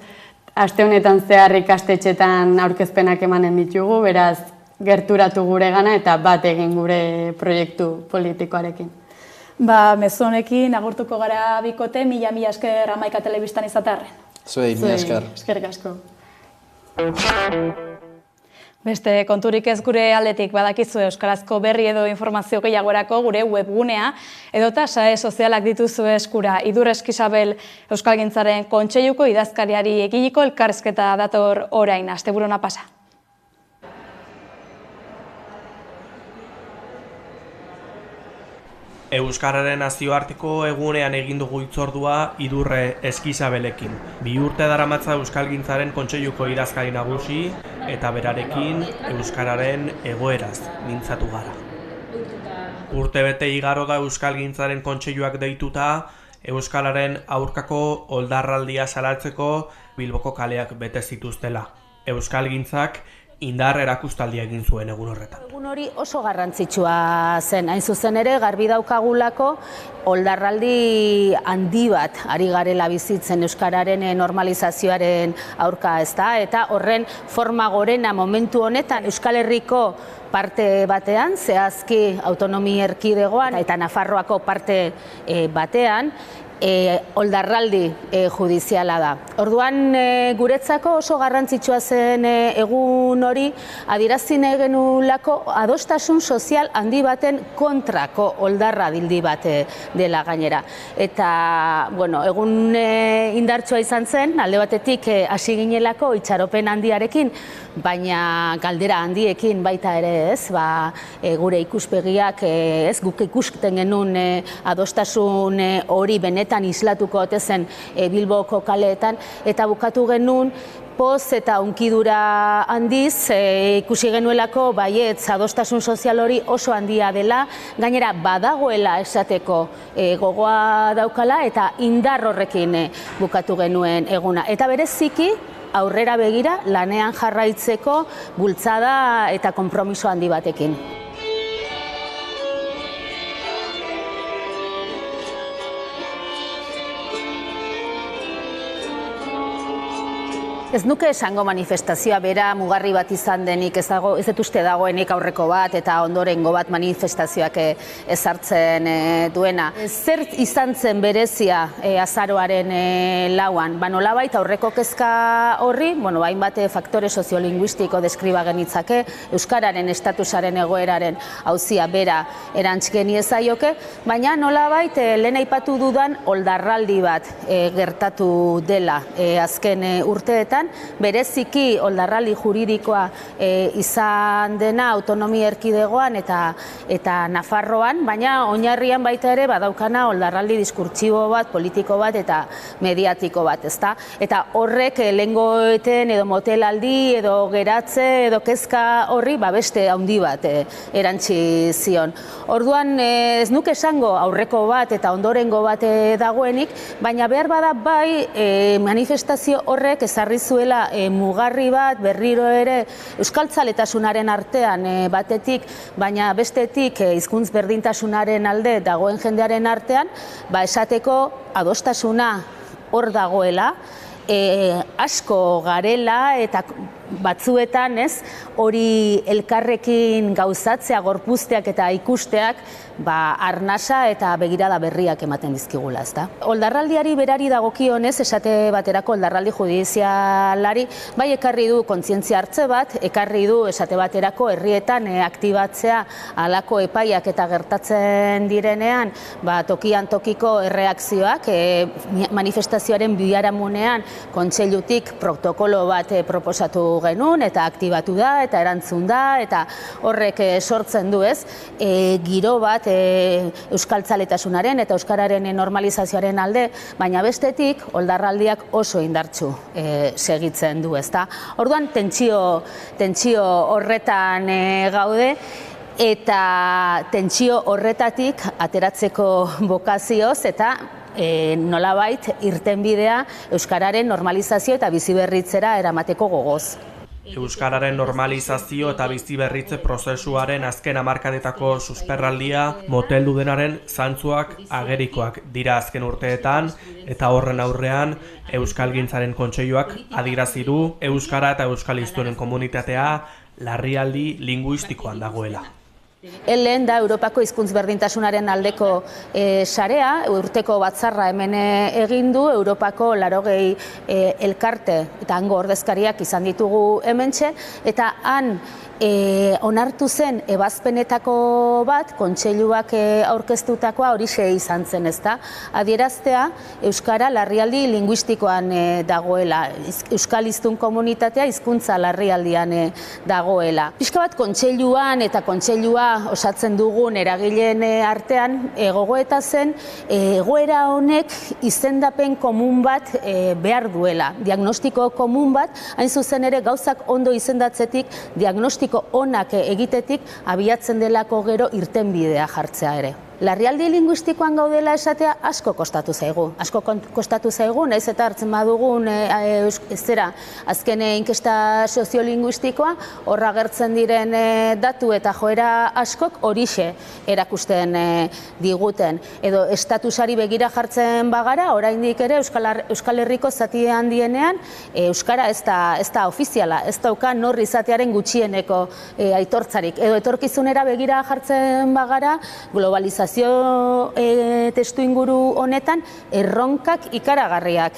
aste honetan zehar ikastetxetan aurkezpenak emanen ditugu, beraz gerturatu gure gana eta bat egin gure proiektu politikoarekin. Mezu honekin agurtuko gara bikote, mila esker Hamaika Telebistan izatearren. Zuei, mila esker. Eskerrik asko. Beste konturik ez gure aldetik badakizu euskarazko berri edo informazio gehiagorako gure webgunea edota sare sozialak dituzu eskura. Idur Eskisabel Euskalgintzaren Kontseiluko idazkariari eginiko elkarrizketa dator orain, asteburuna pasa. Euskararen nazioarteko egunean egin dugu hitzordua Idurre Eskisabelekin. 2 urte daramatza Euskalgintzaren Kontseiluko idazkari nagusi eta berarekin euskararen egoeraz mintzatu gara. Urtebete igaro da Euskalgintzaren Kontseiluak deituta euskararen aurkako oldarraldia salatzeko Bilboko kaleak bete zituztela. Euskalgintzak indar erakustaldia egin zuen egun horretan. Egun hori oso garrantzitsua zen, hain zuzen ere garbi daukagulako oldarraldi handi bat ari garela bizitzen euskararen normalizazioaren aurka, ezta? Eta horren forma gorena momentu honetan Euskal Herriko parte batean, zehazki autonomi erkidegoan eta Nafarroako parte batean, oldarraldi judiziala da. Orduan guretzako oso garrantzitsua zen egun hori adierazi nahi genulako adostasun sozial handi baten kontrako oldarra dildi bat dela gainera. Eta, egun indartsua izan zen, alde batetik hasi ginelako itxaropen handiarekin, baina galdera handiekin baita ere ez, gure ikuspegiak ez, guk ikusten genuen adostasun hori benetan islatuko ote zen Bilboko kaleetan, eta bukatu genuen poz eta unkidura handiz, ikusi genuelako baietz adostasun sozial hori oso handia dela, gainera badagoela esateko gogoa daukala eta indar horrekin bukatu genuen eguna. Eta bereziki aurrera begira lanean jarraitzeko bultzada eta konpromiso handi batekin. Ez nuke esango manifestazioa bera mugarri bat izan denik, ez dut uste dagoenik aurreko bat eta ondorengo bat manifestazioak ezartzen duena. Zer izan zen berezia azaroaren lauan? Nolabait aurreko kezka horri, hainbat faktore soziolinguistiko deskriba genitzake, euskararen estatusaren egoeraren auzia bera erantz geniezaioke, baina nolabait lehen aipatu dudan oldarraldi bat gertatu dela azken urteetan, artean, bereziki oldarraldi juridikoa izan dena autonomia erkidegoan eta Nafarroan, baina oinarrian baita ere badaukana oldarraldi diskurtsibo bat, politiko bat eta mediatiko bat, ezta? Eta horrek lehengoeten edo motelaldi edo geratze edo kezka horri beste handi bat erantzi zion. Orduan ez nuke esango aurreko bat eta ondorengo bat dagoenik, baina behar bada bai manifestazio horrek ezarri zuela mugarri bat berriro ere euskaltzaletasunaren artean batetik, baina bestetik hizkuntz berdintasunaren alde dagoen jendearen artean, esateko adostasuna hor dagoela, asko garela eta batzuetan hori elkarrekin gauzatzea, gorpuzteak eta ikusteak arnasa eta begirada berriak ematen dizkigula, ezta? Oldarraldiari berari dagokionez, esate baterako oldarraldi judizialari, bai ekarri du kontzientzia hartze bat, ekarri du esate baterako herrietan aktibatzea halako epaiak eta gertatzen direnean, tokian tokiko erreakzioak, manifestazioaren biharamunean kontseilutik protokolo bat proposatu genuen eta aktibatu da eta erantzun da eta horrek sortzen du giro bat euskaltzaletasunaren eta euskararen normalizazioaren alde, baina bestetik oldarraldiak oso indartsu segitzen du, ezta? Orduan tentsio horretan gaude eta tentsio horretatik ateratzeko bokazioz eta nolabait irtenbidea euskararen normalizazio eta biziberritzera eramateko gogoz. Euskararen normalizazio eta biziberritze prozesuaren azken hamarkadetako susperraldia moteldu denaren zantzuak agerikoak dira azken urteetan eta horren aurrean Euskalgintzaren Kontseiluak adierazi du euskara eta euskaliztunen komunitatea larrialdi linguistikoan dagoela. Lehen da Europako hizkuntz berdintasunaren aldeko sarea, urteko batzarra hemen egin du, Europako 80 elkarte eta hango ordezkariak izan ditugu hementxe, eta han onartu zen ebazpenetako bat, kontseiluak aurkeztutakoa horixe izan zen, ezta? Adieraztea euskara larrialdi linguistikoan dagoela, euskaliztun komunitatea hizkuntza larrialdian dagoela. Pixka bat kontseiluan eta kontseilua osatzen dugun eragileen artean gogoeta zen egoera honek izendapen komun bat behar duela, diagnostiko komun bat, hain zuzen ere gauzak ondo izendatzetik, diagnostiko onak egitetik abiatzen delako gero irtenbidea jartzea ere. Larrialdi linguistikoan gaudela esatea asko kostatu zaigu, nahiz eta hartzen badugun azken inkesta soziolinguistikoa, horra agertzen diren datu eta joera askok horixe erakusten diguten. Edo estatusari begira jartzen bagara, oraindik ere Euskal Herriko zati handienean euskara ez da ofiziala, ez dauka nor izatearen gutxieneko aitortzarik. Edo etorkizunera begira jartzen bagara, globalizazio testu inguru honetan erronkak ikaragarriak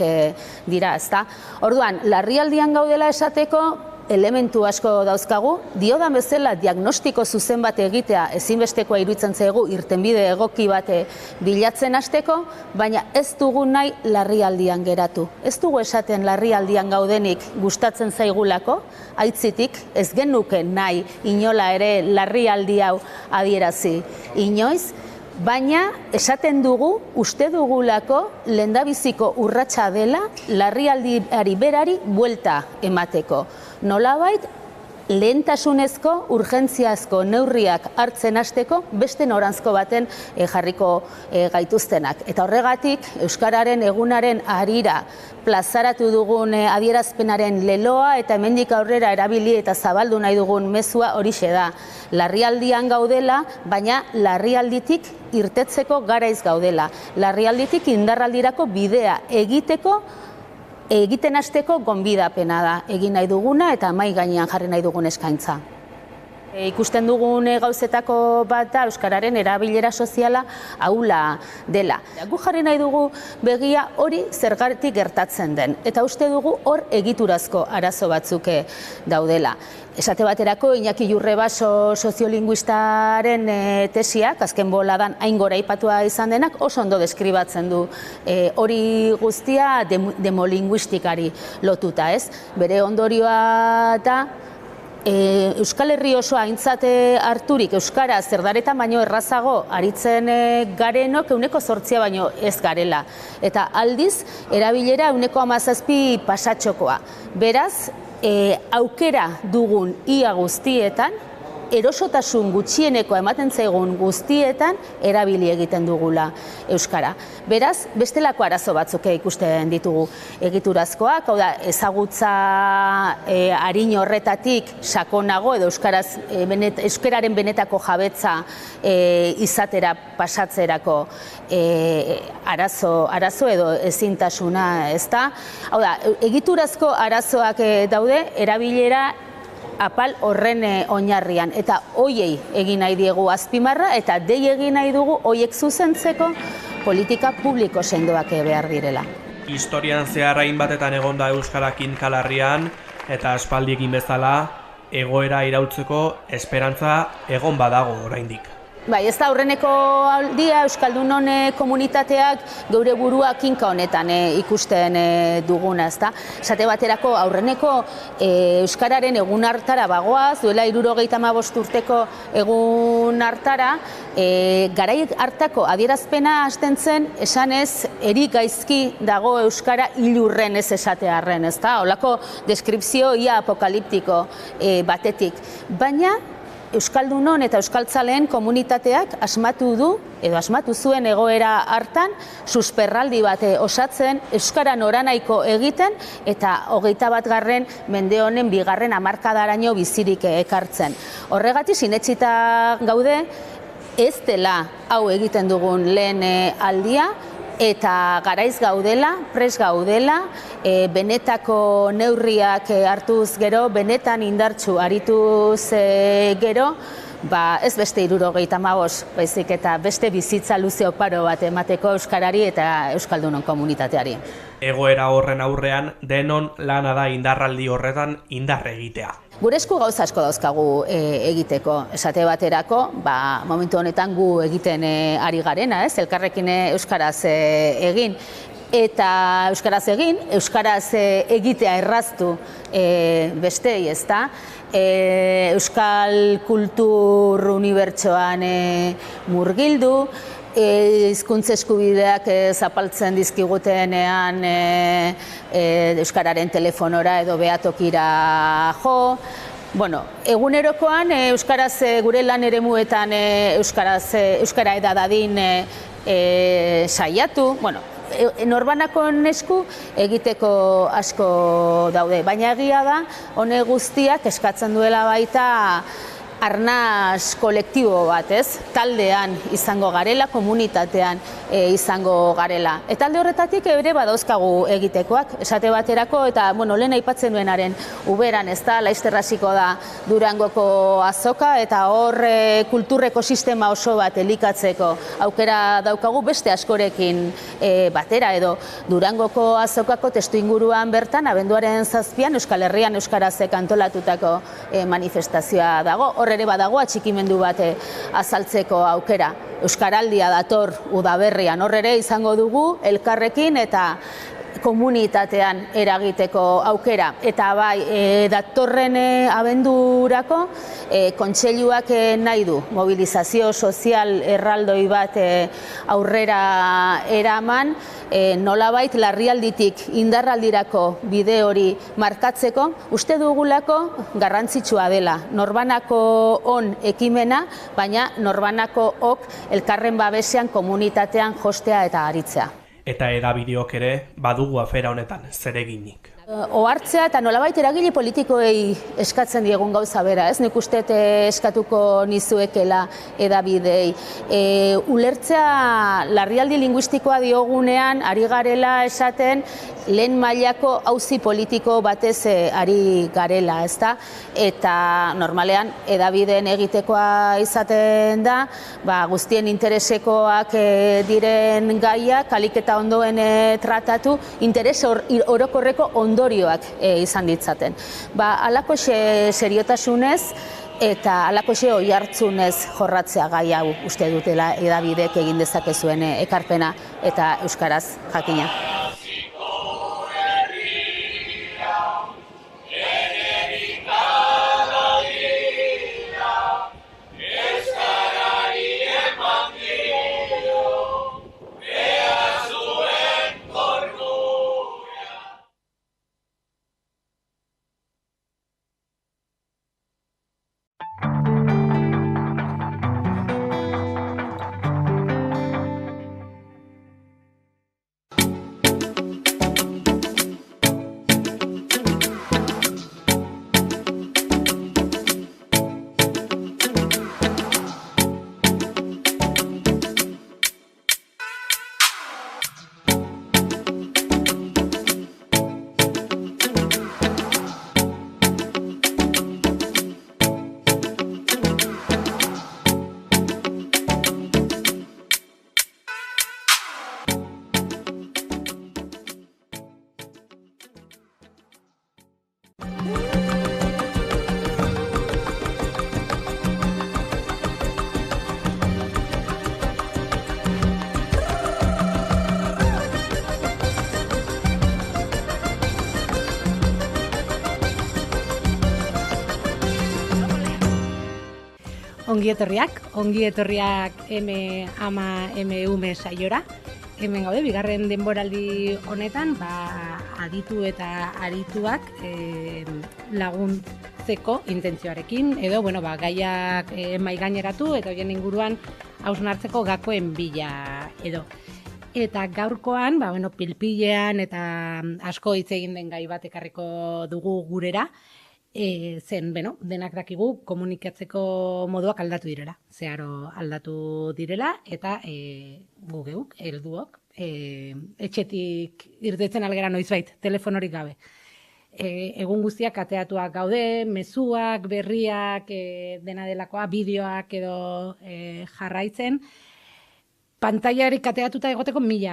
dira, ezta? Orduan, larrialdian gaudela esateko elementu asko dauzkagu, diodan bezala diagnostiko zuzen bat egitea ezinbestekoa iruditzen zaigu irtenbide egoki bat bilatzen hasteko, baina ez dugu nahi larrialdian geratu. Ez dugu esaten larrialdian gaudenik gustatzen zaigulako, aitzitik ez genuke nahi inola ere larrialdi hau adierazi inoiz, baina esaten dugu, uste dugulako lehendabiziko urratsa dela larrialdiari berari buelta emateko. Nolabait, lehentasunezko, urgentziazko neurriak hartzen hasteko beste noranzko baten jarriko gaituztenak. Eta horregatik, euskararen egunaren harira plazaratu dugun adierazpenaren leloa eta hemendik aurrera erabili eta zabaldu nahi dugun mezua horixe da. Larrialdian gaudela, baina larrialditik irtetzeko garaiz gaudela. Larrialditik indarraldirako bidea egiten hasteko gonbidapena da egin nahi duguna eta mahai gainean jarri nahi dugun eskaintza. Ikusten dugun gauzetako bat da euskararen erabilera soziala ahula dela. Gu jarri nahi dugu begia hori zergatik gertatzen den, eta uste dugu hor egiturazko arazo batzuk daudela. Esate baterako, Iñaki Jurrebaso soziolinguistaren tesiak, azken boladan hain gora aipatua izan denak, oso ondo deskribatzen du hori guztia demolinguistikari lotuta, ez? Bere ondorioa da, Euskal Herri osoa aintzate harturik euskara zerdaretan baino errazago aritzen garenok 8% baino ez garela. Eta aldiz, erabilera 17% pasatxokoa. Beraz, aukera dugun ia guztietan, erosotasun gutxieneko ematen zaigun guztietan erabili egiten dugula euskara. Beraz, bestelako arazo batzuk ikusten ditugu egiturazkoak, hau da, ezagutza arin horretatik sakonago edo euskararen benetako jabetza izatera pasatzerako arazo edo ezintasuna, ezta? Hau da, egiturazko arazoak daude erabilera apal horren oinarrian, eta hoiei egin nahi diegu azpimarra, eta dei egin nahi dugu hoiek zuzentzeko politika publiko sendoak behar direla. Historian zehar hainbatetan egon da euskarakin kalarrian, eta aspaldi egin bezala, egoera iraultzeko esperantza egon badago oraindik. Bai, ez da aurreneko aldia Euskaldunon komunitateak geure burua kinka honetan ikusten duguna, ez da? Esate baterako aurreneko euskararen egun hartara bagoaz, duela 75 urteko egun hartara, garai hartako adierazpena hasten zen, esanez, eri gaizki dago euskara ilurren ez esatearren, ez da? Holako deskripzio ia apokaliptiko batetik. Baina, Euskaldunon eta euskaltzaleen komunitateak asmatu du, edo asmatu zuen egoera hartan, susperraldi bat osatzen, euskara noranaiko egiten, eta 21. mende honen 2. hamarkadaraino bizirik ekartzen. Horregatik sinetsita gaude, ez dela hau egiten dugun lehen aldia, eta garaiz gaudela, pres gaudela, benetako neurriak hartuz gero, benetan indartsu arituz gero, ez beste 75, baizik eta beste bizitza luze oparo bat emateko euskarari eta euskaldunon komunitateari. Egoera horren aurrean, denon lana da indarraldi horretan indarre egitea. Gure esku gauza asko dauzkagu egiteko, esate baterako, momentu honetan gu egiten ari garena, elkarrekin euskaraz egin. Eta euskaraz egin, euskaraz egitea erraztu bestei, ez da? Euskal kultur unibertsoan murgildu, hizkuntza eskubideak zapaltzen dizkigutenean euskararen telefonora edo behatokira jo. Egunerokoan euskaraz gure lan eremuetan euskara edadadin saiatu, norbanako esku egiteko asko daude, baina egia da, hone guztiak eskatzen duela baita arnaz kolektibo bat, taldean izango garela, komunitatean izango garela. Eta alde horretatik ere badauzkagu egitekoak, esate baterako, eta lehen aipatzen duenaren uberan, ez da, laizter hasiko da Durangoko azoka, eta hor kulturreko sistema oso bat elikatzeko aukera daukagu beste askorekin batera, edo Durangoko azokako testu inguruan bertan, abenduaren 7an Euskal Herrian euskarazek antolatutako manifestazioa dago, hor ere badago atxikimendu bat azaltzeko aukera. Euskaraldia dator udaberrian, hor ere izango dugu elkarrekin eta komunitatean eragiteko aukera. Eta bai, datorren abendurako kontseiluak nahi du mobilizazio sozial erraldoi bat aurrera eraman, nolabait larrialditik indarraldirako bide hori markatzeko, uste dugulako garrantzitsua dela. Norbanako on ekimena, baina norbanako ok elkarren babesean komunitatean jostea eta aritzea. Eta edabideok ere badugu afera honetan zereginik. Ohartzea eta nolabait eragile politikoei eskatzen diegun gauza bera, ez? Nik uste eskatuko nizuekela edabidei. Ulertzea larrialdi linguistikoa diogunean ari garela esaten lehen mailako auzi politiko batez ari garela, ezta? Eta normalean edabideen egitekoa izaten da, guztien interesekoak diren gaiak ahalik eta ondoen tratatu, interes orokorreko ondorioak izan ditzaten. Halakoxe seriotasunez eta halakoxe oihartzunez jorratzea gai hau uste dutela edabidek egin dezakezuen ekarpena eta euskaraz jakina. Ongi etorriak M saiora. Hemen gaude, bigarren denboraldi honetan, aditu eta arituak laguntzeko intentzioarekin, edo, gaiak mahai gaineratu, eta horien inguruan hausnartzeko gakoen bila edo. Eta gaurkoan, pilpilean eta asko hitz egin den gai bat ekarriko dugu gurera, zen, denak dakigu komunikatzeko moduak aldatu direla. Zeharo aldatu direla eta gu geuk, helduok, etxetik irtetzen algera noizbait, telefonorik gabe. Egun guztiak kateatuak gaude, mezuak, berriak, dena delakoa, bideoak edo jarraitzen. Pantailarik kateatuta egoteko 1000